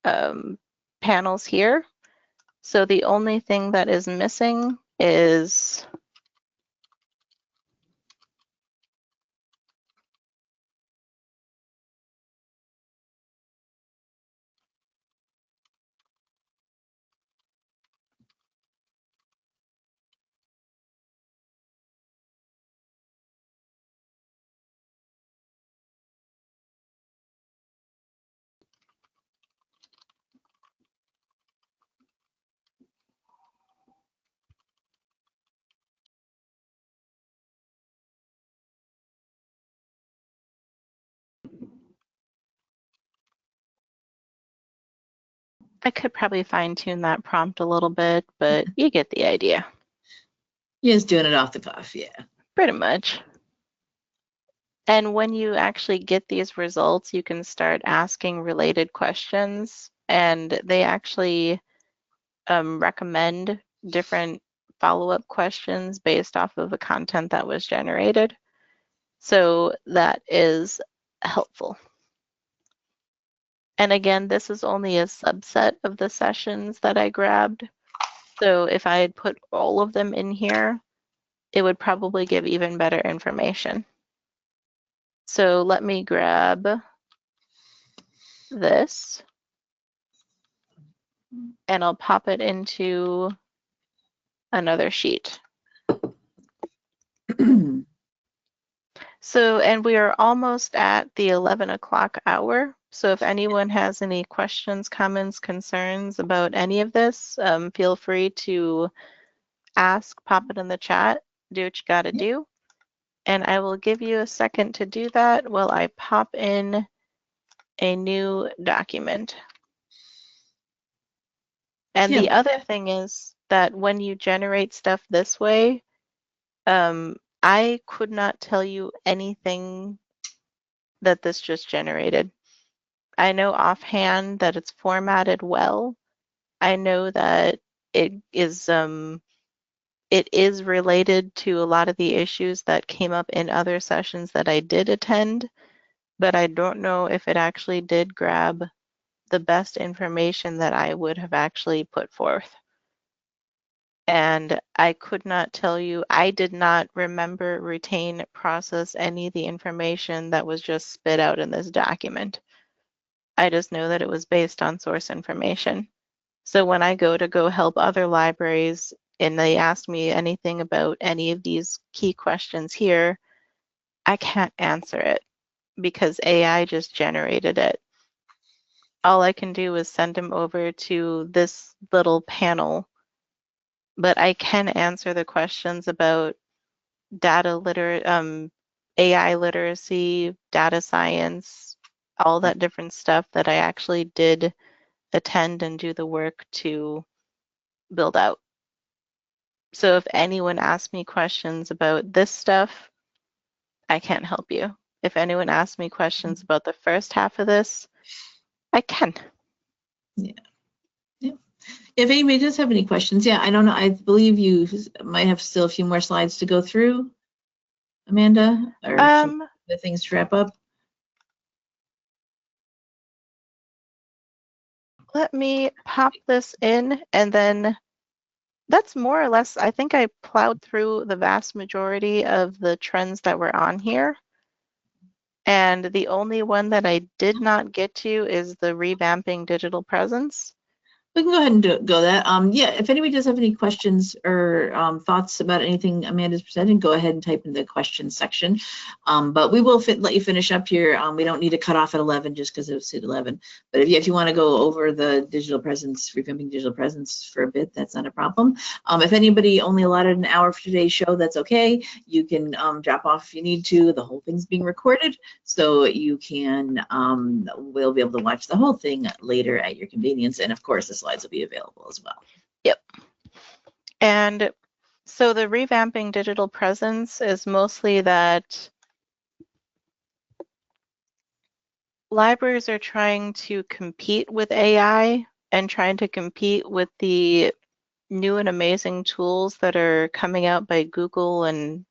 panels here. So the only thing that is missing is I could probably fine tune that prompt a little bit, but you get the idea.
You're just doing it off the cuff, yeah.
Pretty much. And when you actually get these results, you can start asking related questions, and they actually recommend different follow-up questions based off of the content that was generated. So that is helpful. And again, this is only a subset of the sessions that I grabbed. So if I had put all of them in here, it would probably give even better information. So let me grab this and I'll pop it into another sheet. So, and we are almost at the 11 o'clock hour. So if anyone has any questions, comments, concerns about any of this, feel free to ask, pop it in the chat, do what you gotta do. And I will give you a second to do that while I pop in a new document. And the other thing is that when you generate stuff this way, I could not tell you anything that this just generated. I know offhand that it's formatted well. I know that it is related to a lot of the issues that came up in other sessions that I did attend, but I don't know if it actually did grab the best information that I would have actually put forth. And I could not tell you, I did not remember, retain, process any of the information that was just spit out in this document. I just know that it was based on source information. So when I go help other libraries and they ask me anything about any of these key questions here, I can't answer it because AI just generated it. All I can do is send them over to this little panel, but I can answer the questions about AI literacy, data science, all that different stuff that I actually did attend and do the work to build out. So if anyone asks me questions about this stuff, I can't help you. If anyone asks me questions about the first half of this, I can.
Yeah. If anybody does have any questions, I don't know. I believe you might have still a few more slides to go through, Amanda, or the things to wrap up.
Let me pop this in, and then that's more or less, I think I plowed through the vast majority of the trends that were on here. And the only one that I did not get to is the revamping digital presence.
We can go ahead and go that. Yeah, if anybody does have any questions or thoughts about anything Amanda's presenting, go ahead and type in the questions section. But we will let you finish up here. We don't need to cut off at 11 just because it was at 11. But if you want to go over the digital presence, revamping digital presence for a bit, that's not a problem. If anybody only allotted an hour for today's show, that's okay. You can drop off if you need to. The whole thing's being recorded, so you can we'll be able to watch the whole thing later at your convenience. And of course, the slides will be available as well.
Yep. And so the revamping digital presence is mostly that libraries are trying to compete with AI and trying to compete with the new and amazing tools that are coming out by Google and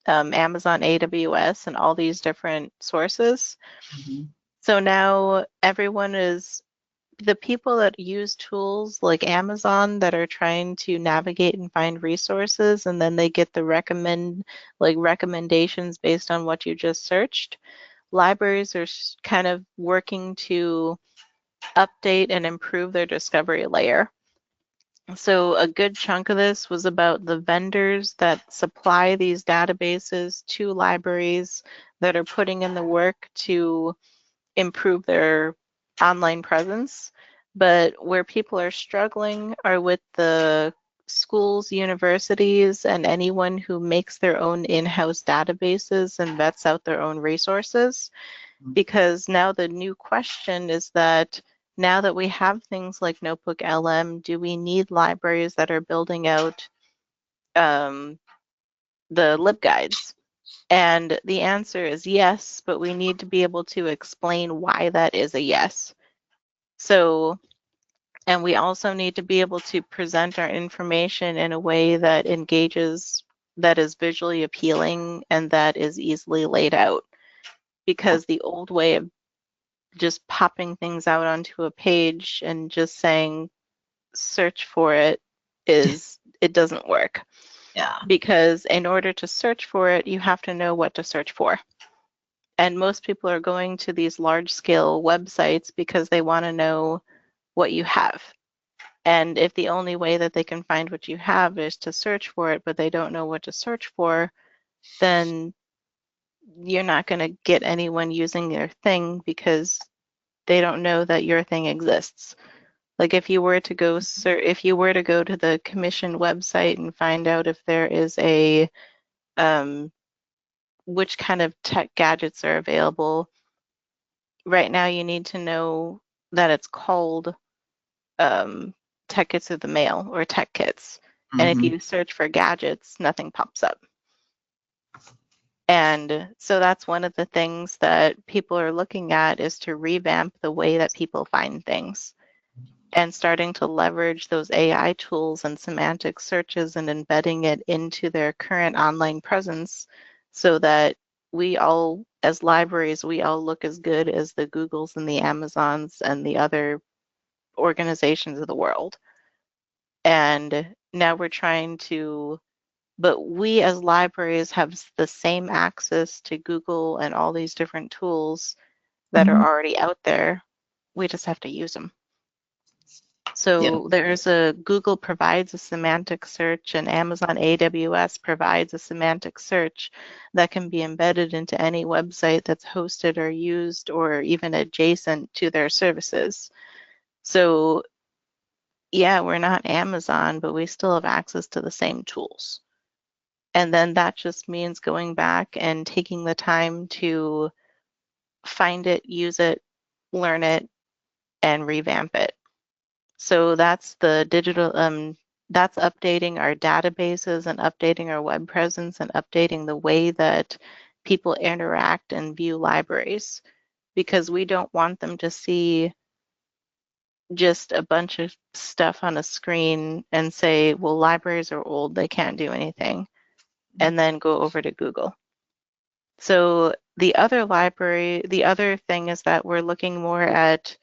Amazon AWS and all these different sources.
Mm-hmm.
So now everyone is, the people that use tools like Amazon that are trying to navigate and find resources, and then they get the recommendations based on what you just searched. Libraries are kind of working to update and improve their discovery layer. So a good chunk of this was about the vendors that supply these databases to libraries that are putting in the work to improve their online presence. But where people are struggling are with the schools, universities, and anyone who makes their own in-house databases and vets out their own resources. Because now the new question is that now that we have things like Notebook LM, do we need libraries that are building out the LibGuides? And the answer is yes, but we need to be able to explain why that is a yes. So, and we also need to be able to present our information in a way that engages, that is visually appealing, and that is easily laid out. Because the old way of just popping things out onto a page and just saying search for it it doesn't work.
Yeah.
Because in order to search for it, you have to know what to search for. And most people are going to these large scale websites because they want to know what you have. And if the only way that they can find what you have is to search for it, but they don't know what to search for, then you're not going to get anyone using their thing because they don't know that your thing exists. Like if you were to go to the commission website and find out if there is a which kind of tech gadgets are available, right now you need to know that it's called tech kits of the mail or tech kits. And if you search for gadgets, nothing pops up. And so that's one of the things that people are looking at, is to revamp the way that people find things and starting to leverage those AI tools and semantic searches and embedding it into their current online presence so that we all, as libraries, we all look as good as the Googles and the Amazons and the other organizations of the world. And now we're trying to, but we as libraries have the same access to Google and all these different tools that are already out there. We just have to use them. So there's Google provides a semantic search, and Amazon AWS provides a semantic search that can be embedded into any website that's hosted or used or even adjacent to their services. So yeah, we're not Amazon, but we still have access to the same tools. And then that just means going back and taking the time to find it, use it, learn it, and revamp it. So that's the digital, that's updating our databases and updating our web presence and updating the way that people interact and view libraries, because we don't want them to see just a bunch of stuff on a screen and say, well, libraries are old, they can't do anything, and then go over to Google. So the other thing is that we're looking more at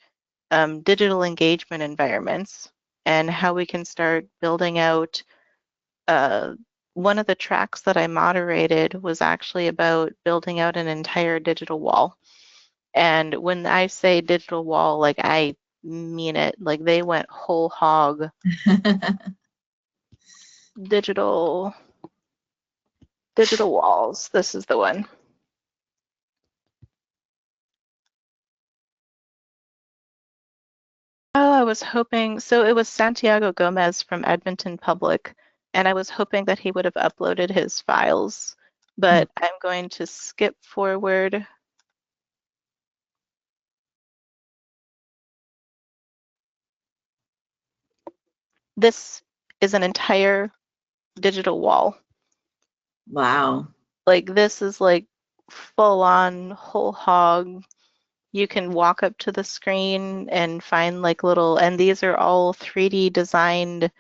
digital engagement environments and how we can start building out. One of the tracks that I moderated was actually about building out an entire digital wall. And when I say digital wall, like I mean it. Like they went whole hog. Digital walls. This is the one. Oh, I was hoping, so it was Santiago Gomez from Edmonton Public, and I was hoping that he would have uploaded his files, but I'm going to skip forward. This is an entire digital wall.
Wow.
Like this is like full on whole hog. You can walk up to the screen and find like little, and these are all 3D designed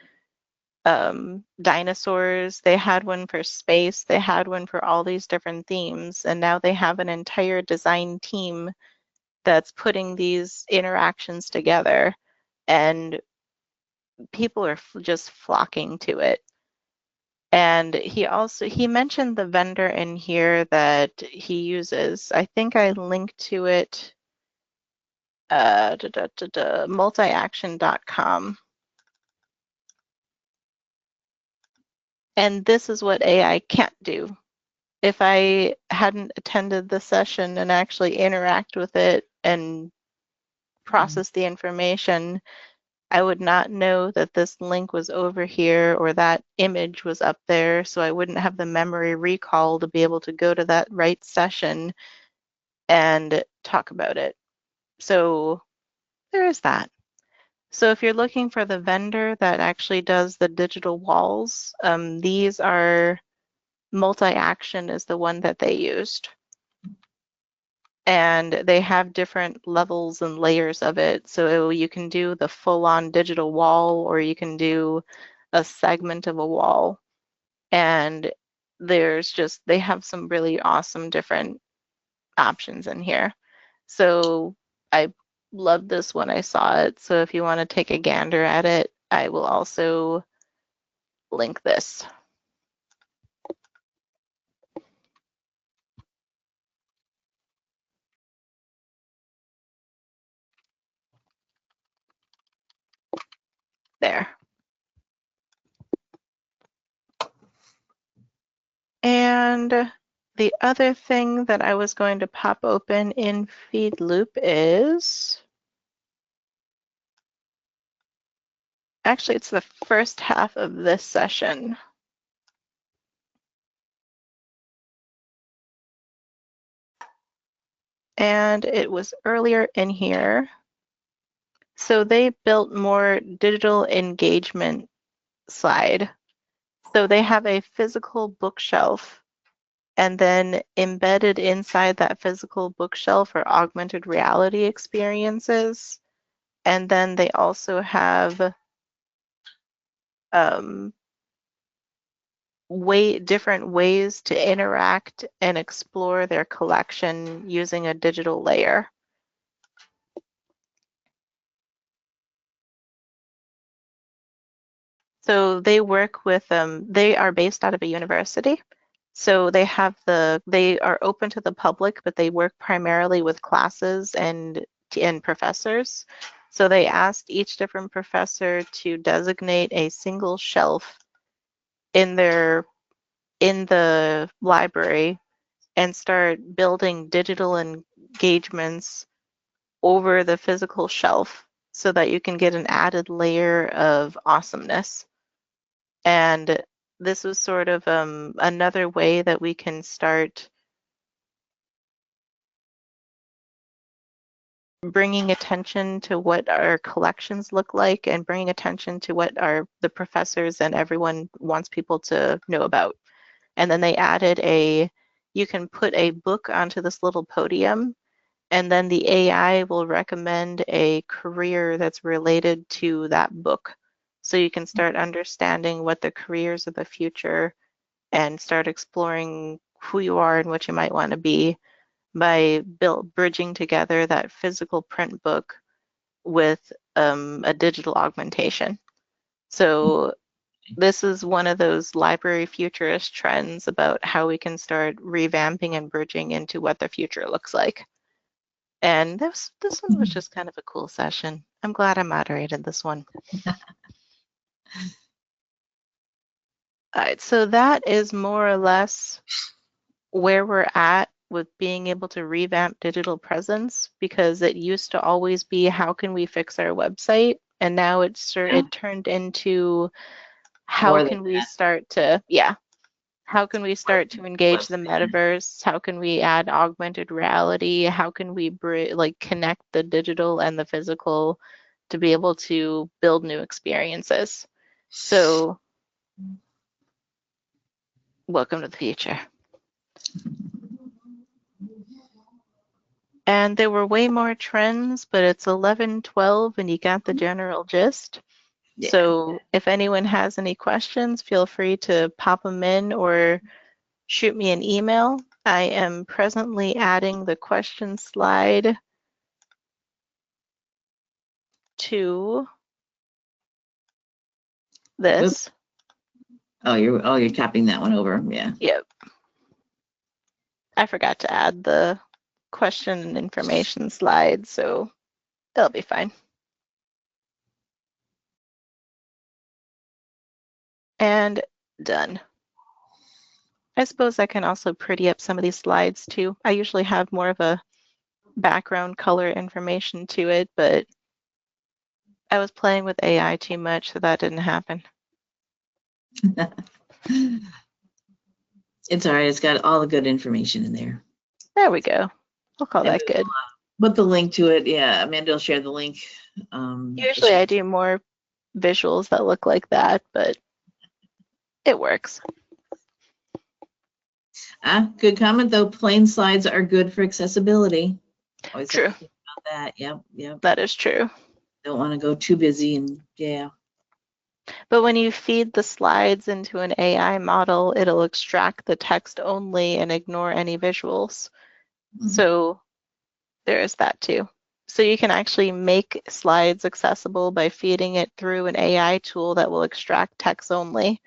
dinosaurs. They had one for space. They had one for all these different themes. And now they have an entire design team that's putting these interactions together. And people are just flocking to it. And he mentioned the vendor in here that he uses. I think I linked to it, multiaction.com. And this is what AI can't do. If I hadn't attended the session and actually interact with it and process the information, I would not know that this link was over here or that image was up there, so I wouldn't have the memory recall to be able to go to that right session and talk about it. So there is that. So if you're looking for the vendor that actually does the digital walls, these are Multi-Action is the one that they used. And they have different levels and layers of it. So you can do the full-on digital wall, or you can do a segment of a wall. And they have some really awesome different options in here. So I loved this when I saw it. So if you want to take a gander at it, I will also link this. There. And the other thing that I was going to pop open in FeedLoop is, actually it's the first half of this session. And it was earlier in here. So they built more digital engagement slide. So they have a physical bookshelf, and then embedded inside that physical bookshelf are augmented reality experiences. And then they also have different ways to interact and explore their collection using a digital layer. So they work with, they are based out of a university. So they are open to the public, but they work primarily with classes and professors. So they asked each different professor to designate a single shelf in the library and start building digital engagements over the physical shelf so that you can get an added layer of awesomeness. And this was sort of another way that we can start bringing attention to what our collections look like and bringing attention to what the professors and everyone wants people to know about. And then they added you can put a book onto this little podium, and then the AI will recommend a career that's related to that book. So you can start understanding what the careers of the future and start exploring who you are and what you might want to be by bridging together that physical print book with a digital augmentation. So this is one of those library futurist trends about how we can start revamping and bridging into what the future looks like. And this one was just kind of a cool session. I'm glad I moderated this one. All right, so that is more or less where we're at with being able to revamp digital presence, because it used to always be how can we fix our website, and now it turned into how
More than
can we start to how can we start to engage the
website.
metaverse? How can we add augmented reality? How can we connect the digital and the physical to be able to build new experiences? So welcome to the future. And there were way more trends, but it's 11:12 and you got the general gist.
Yeah.
So if anyone has any questions, feel free to pop them in or shoot me an email. I am presently adding the question slide to this.
Oops. Oh, you're copying that one over. Yeah.
Yep. I forgot to add the question and information slide, so it'll be fine. And done. I suppose I can also pretty up some of these slides too. I usually have more of a background color information to it, but I was playing with AI too much, so that didn't happen.
It's all right. It's got all the good information in there.
There we go. We'll call
And
that good.
Put the link to it. Yeah, Amanda will share the link.
Usually I do more visuals that look like that, but it works.
Good comment though. Plain slides are good for accessibility. Always
True.
have to think about that. Yep.
That is true.
Don't want to go too busy and yeah.
But when you feed the slides into an AI model, it'll extract the text only and ignore any visuals. So there is that too. So you can actually make slides accessible by feeding it through an AI tool that will extract text only.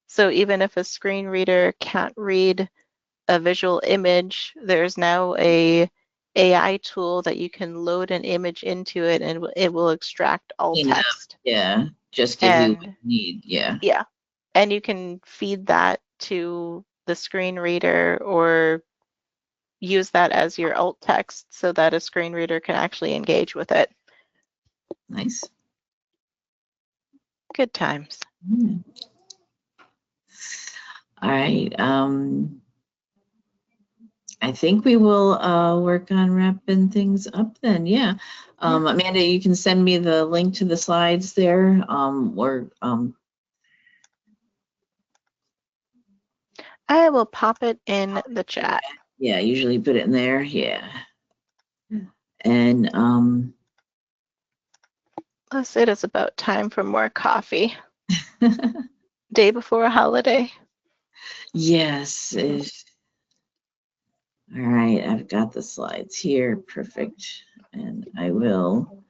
So even if a screen reader can't read a visual image, there's now a AI tool that you can load an image into it and it will extract all text.
Yeah, just give you what you need. Yeah.
Yeah. And you can feed that to the screen reader or use that as your alt text so that a screen reader can actually engage with it.
Nice.
Good times.
All right. I think we will work on wrapping things up then. Yeah. Amanda, you can send me the link to the slides there.
I will pop it in the chat.
Yeah, usually put it in there. Yeah. And
Plus, it is about time for more coffee. Day before a holiday.
Yes. All right, I've got the slides here. Perfect. And I will.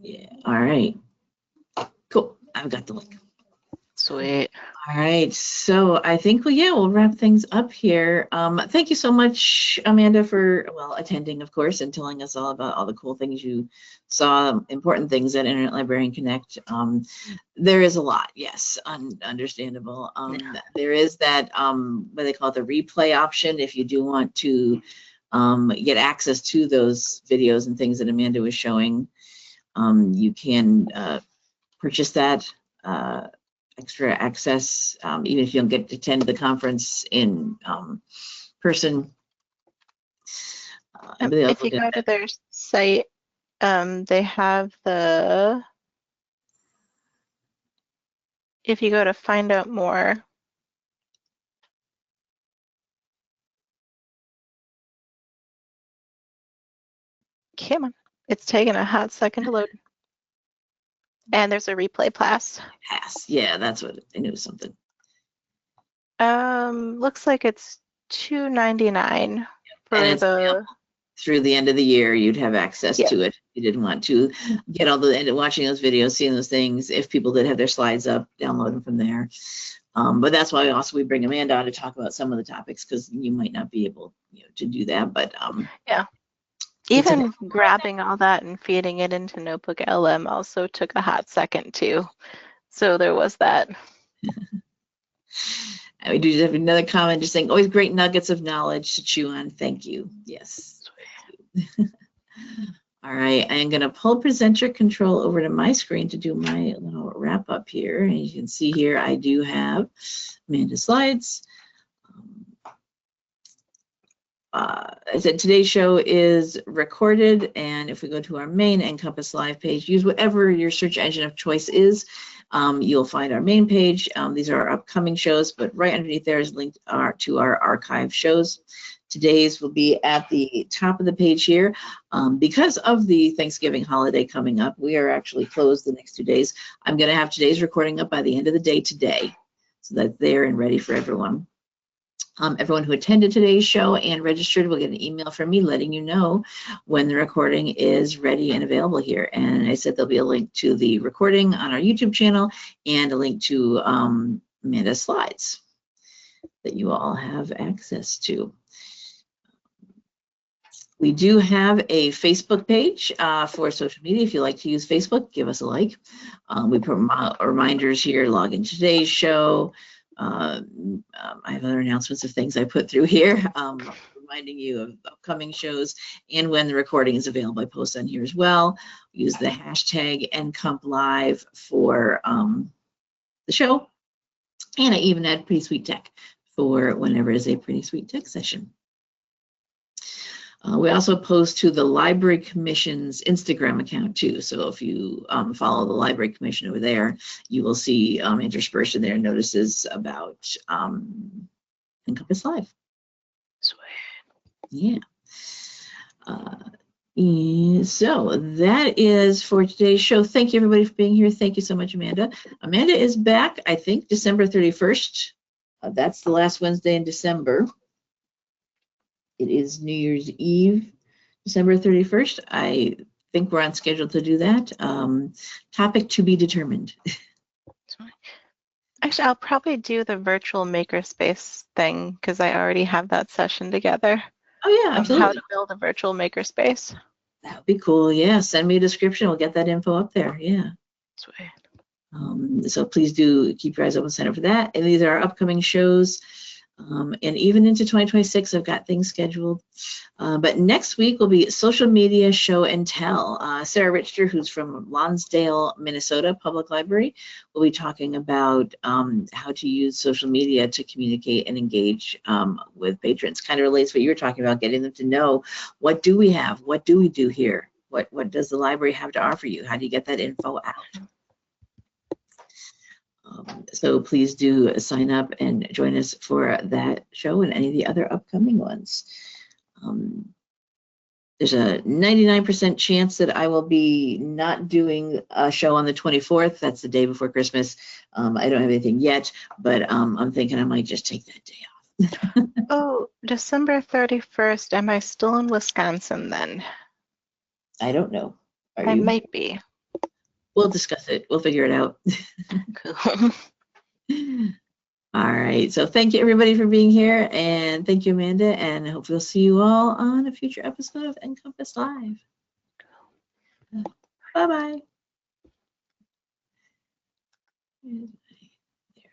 Yeah. All right. Cool. I've got the link.
Sweet.
All right. So I think we'll wrap things up here. Thank you so much, Amanda, for attending, of course, and telling us all about all the cool things you saw, important things at Internet Librarian Connect. There is a lot, yes, understandable. There is that what they call it, the replay option. If you do want to get access to those videos and things that Amanda was showing, you can purchase that. Extra access, even if you don't get to attend the conference in person.
If you go to their site, they have if you go to find out more, come on, it's taking a hot second to load. And there's a replay pass.
Yeah, that's what I knew something.
Looks like it's $2.99 for
through the end of the year. You'd have access to it. You didn't want to get all the end of watching those videos, seeing those things. If people did have their slides up, download them from there. But that's why we bring Amanda on to talk about some of the topics, because you might not be able to do that. But
Even grabbing all that and feeding it into Notebook LM also took a hot second too. So there was that.
We do have another comment just saying, always great nuggets of knowledge to chew on. Thank you. Yes. Thank you. All right, I'm going to pull presenter control over to my screen to do my little wrap up here. And you can see here I do have Amanda's slides. I said today's show is recorded, and if we go to our main NCompass Live page, use whatever your search engine of choice is. You'll find our main page. These are our upcoming shows, but right underneath there is linked to our archive shows. Today's will be at the top of the page here. Because of the Thanksgiving holiday coming up, we are actually closed the next 2 days. I'm going to have today's recording up by the end of the day today, so that they're and ready for everyone. Everyone who attended today's show and registered will get an email from me letting you know when the recording is ready and available here. And I said there'll be a link to the recording on our YouTube channel and a link to Amanda's slides that you all have access to. We do have a Facebook page for social media. If you like to use Facebook, give us a like. We put reminders here, log into today's show. I have other announcements of things I put through here, reminding you of upcoming shows and when the recording is available. I post on here as well. Use the hashtag NCompLive for the show. And I even add Pretty Sweet Tech for whenever is a Pretty Sweet Tech session. We also post to the Library Commission's Instagram account too. So if you follow the Library Commission over there, you will see interspersed in there notices about NCompass Live.
Sweet.
Yeah. So that is for today's show. Thank you everybody for being here. Thank you so much, Amanda. Amanda is back, I think, December 31st. That's the last Wednesday in December. It is New Year's Eve, December 31st. I think we're on schedule to do that. Topic to be determined.
Actually, I'll probably do the virtual makerspace thing because I already have that session together.
Oh yeah, absolutely.
How to build a virtual makerspace.
That would be cool. Yeah, send me a description. We'll get that info up there. Yeah.
Sweet.
So please do keep your eyes open, sign up for that. And these are our upcoming shows. And even into 2026, I've got things scheduled. But next week will be Social Media Show and Tell. Sarah Richter, who's from Lonsdale, Minnesota Public Library, will be talking about how to use social media to communicate and engage with patrons. Kind of relates to what you were talking about, getting them to know, what do we have? What do we do here? What does the library have to offer you? How do you get that info out? So please do sign up and join us for that show and any of the other upcoming ones. There's a 99% chance that I will be not doing a show on the 24th. That's the day before Christmas. I don't have anything yet, but I'm thinking I might just take that day off.
Oh, December 31st. Am I still in Wisconsin then?
I don't know. Are
I
you?
might be.
We'll discuss it. We'll figure it out.
Cool.
All right. So thank you everybody for being here, and thank you, Amanda, and I hope we'll see you all on a future episode of NCompass Live. Bye-bye.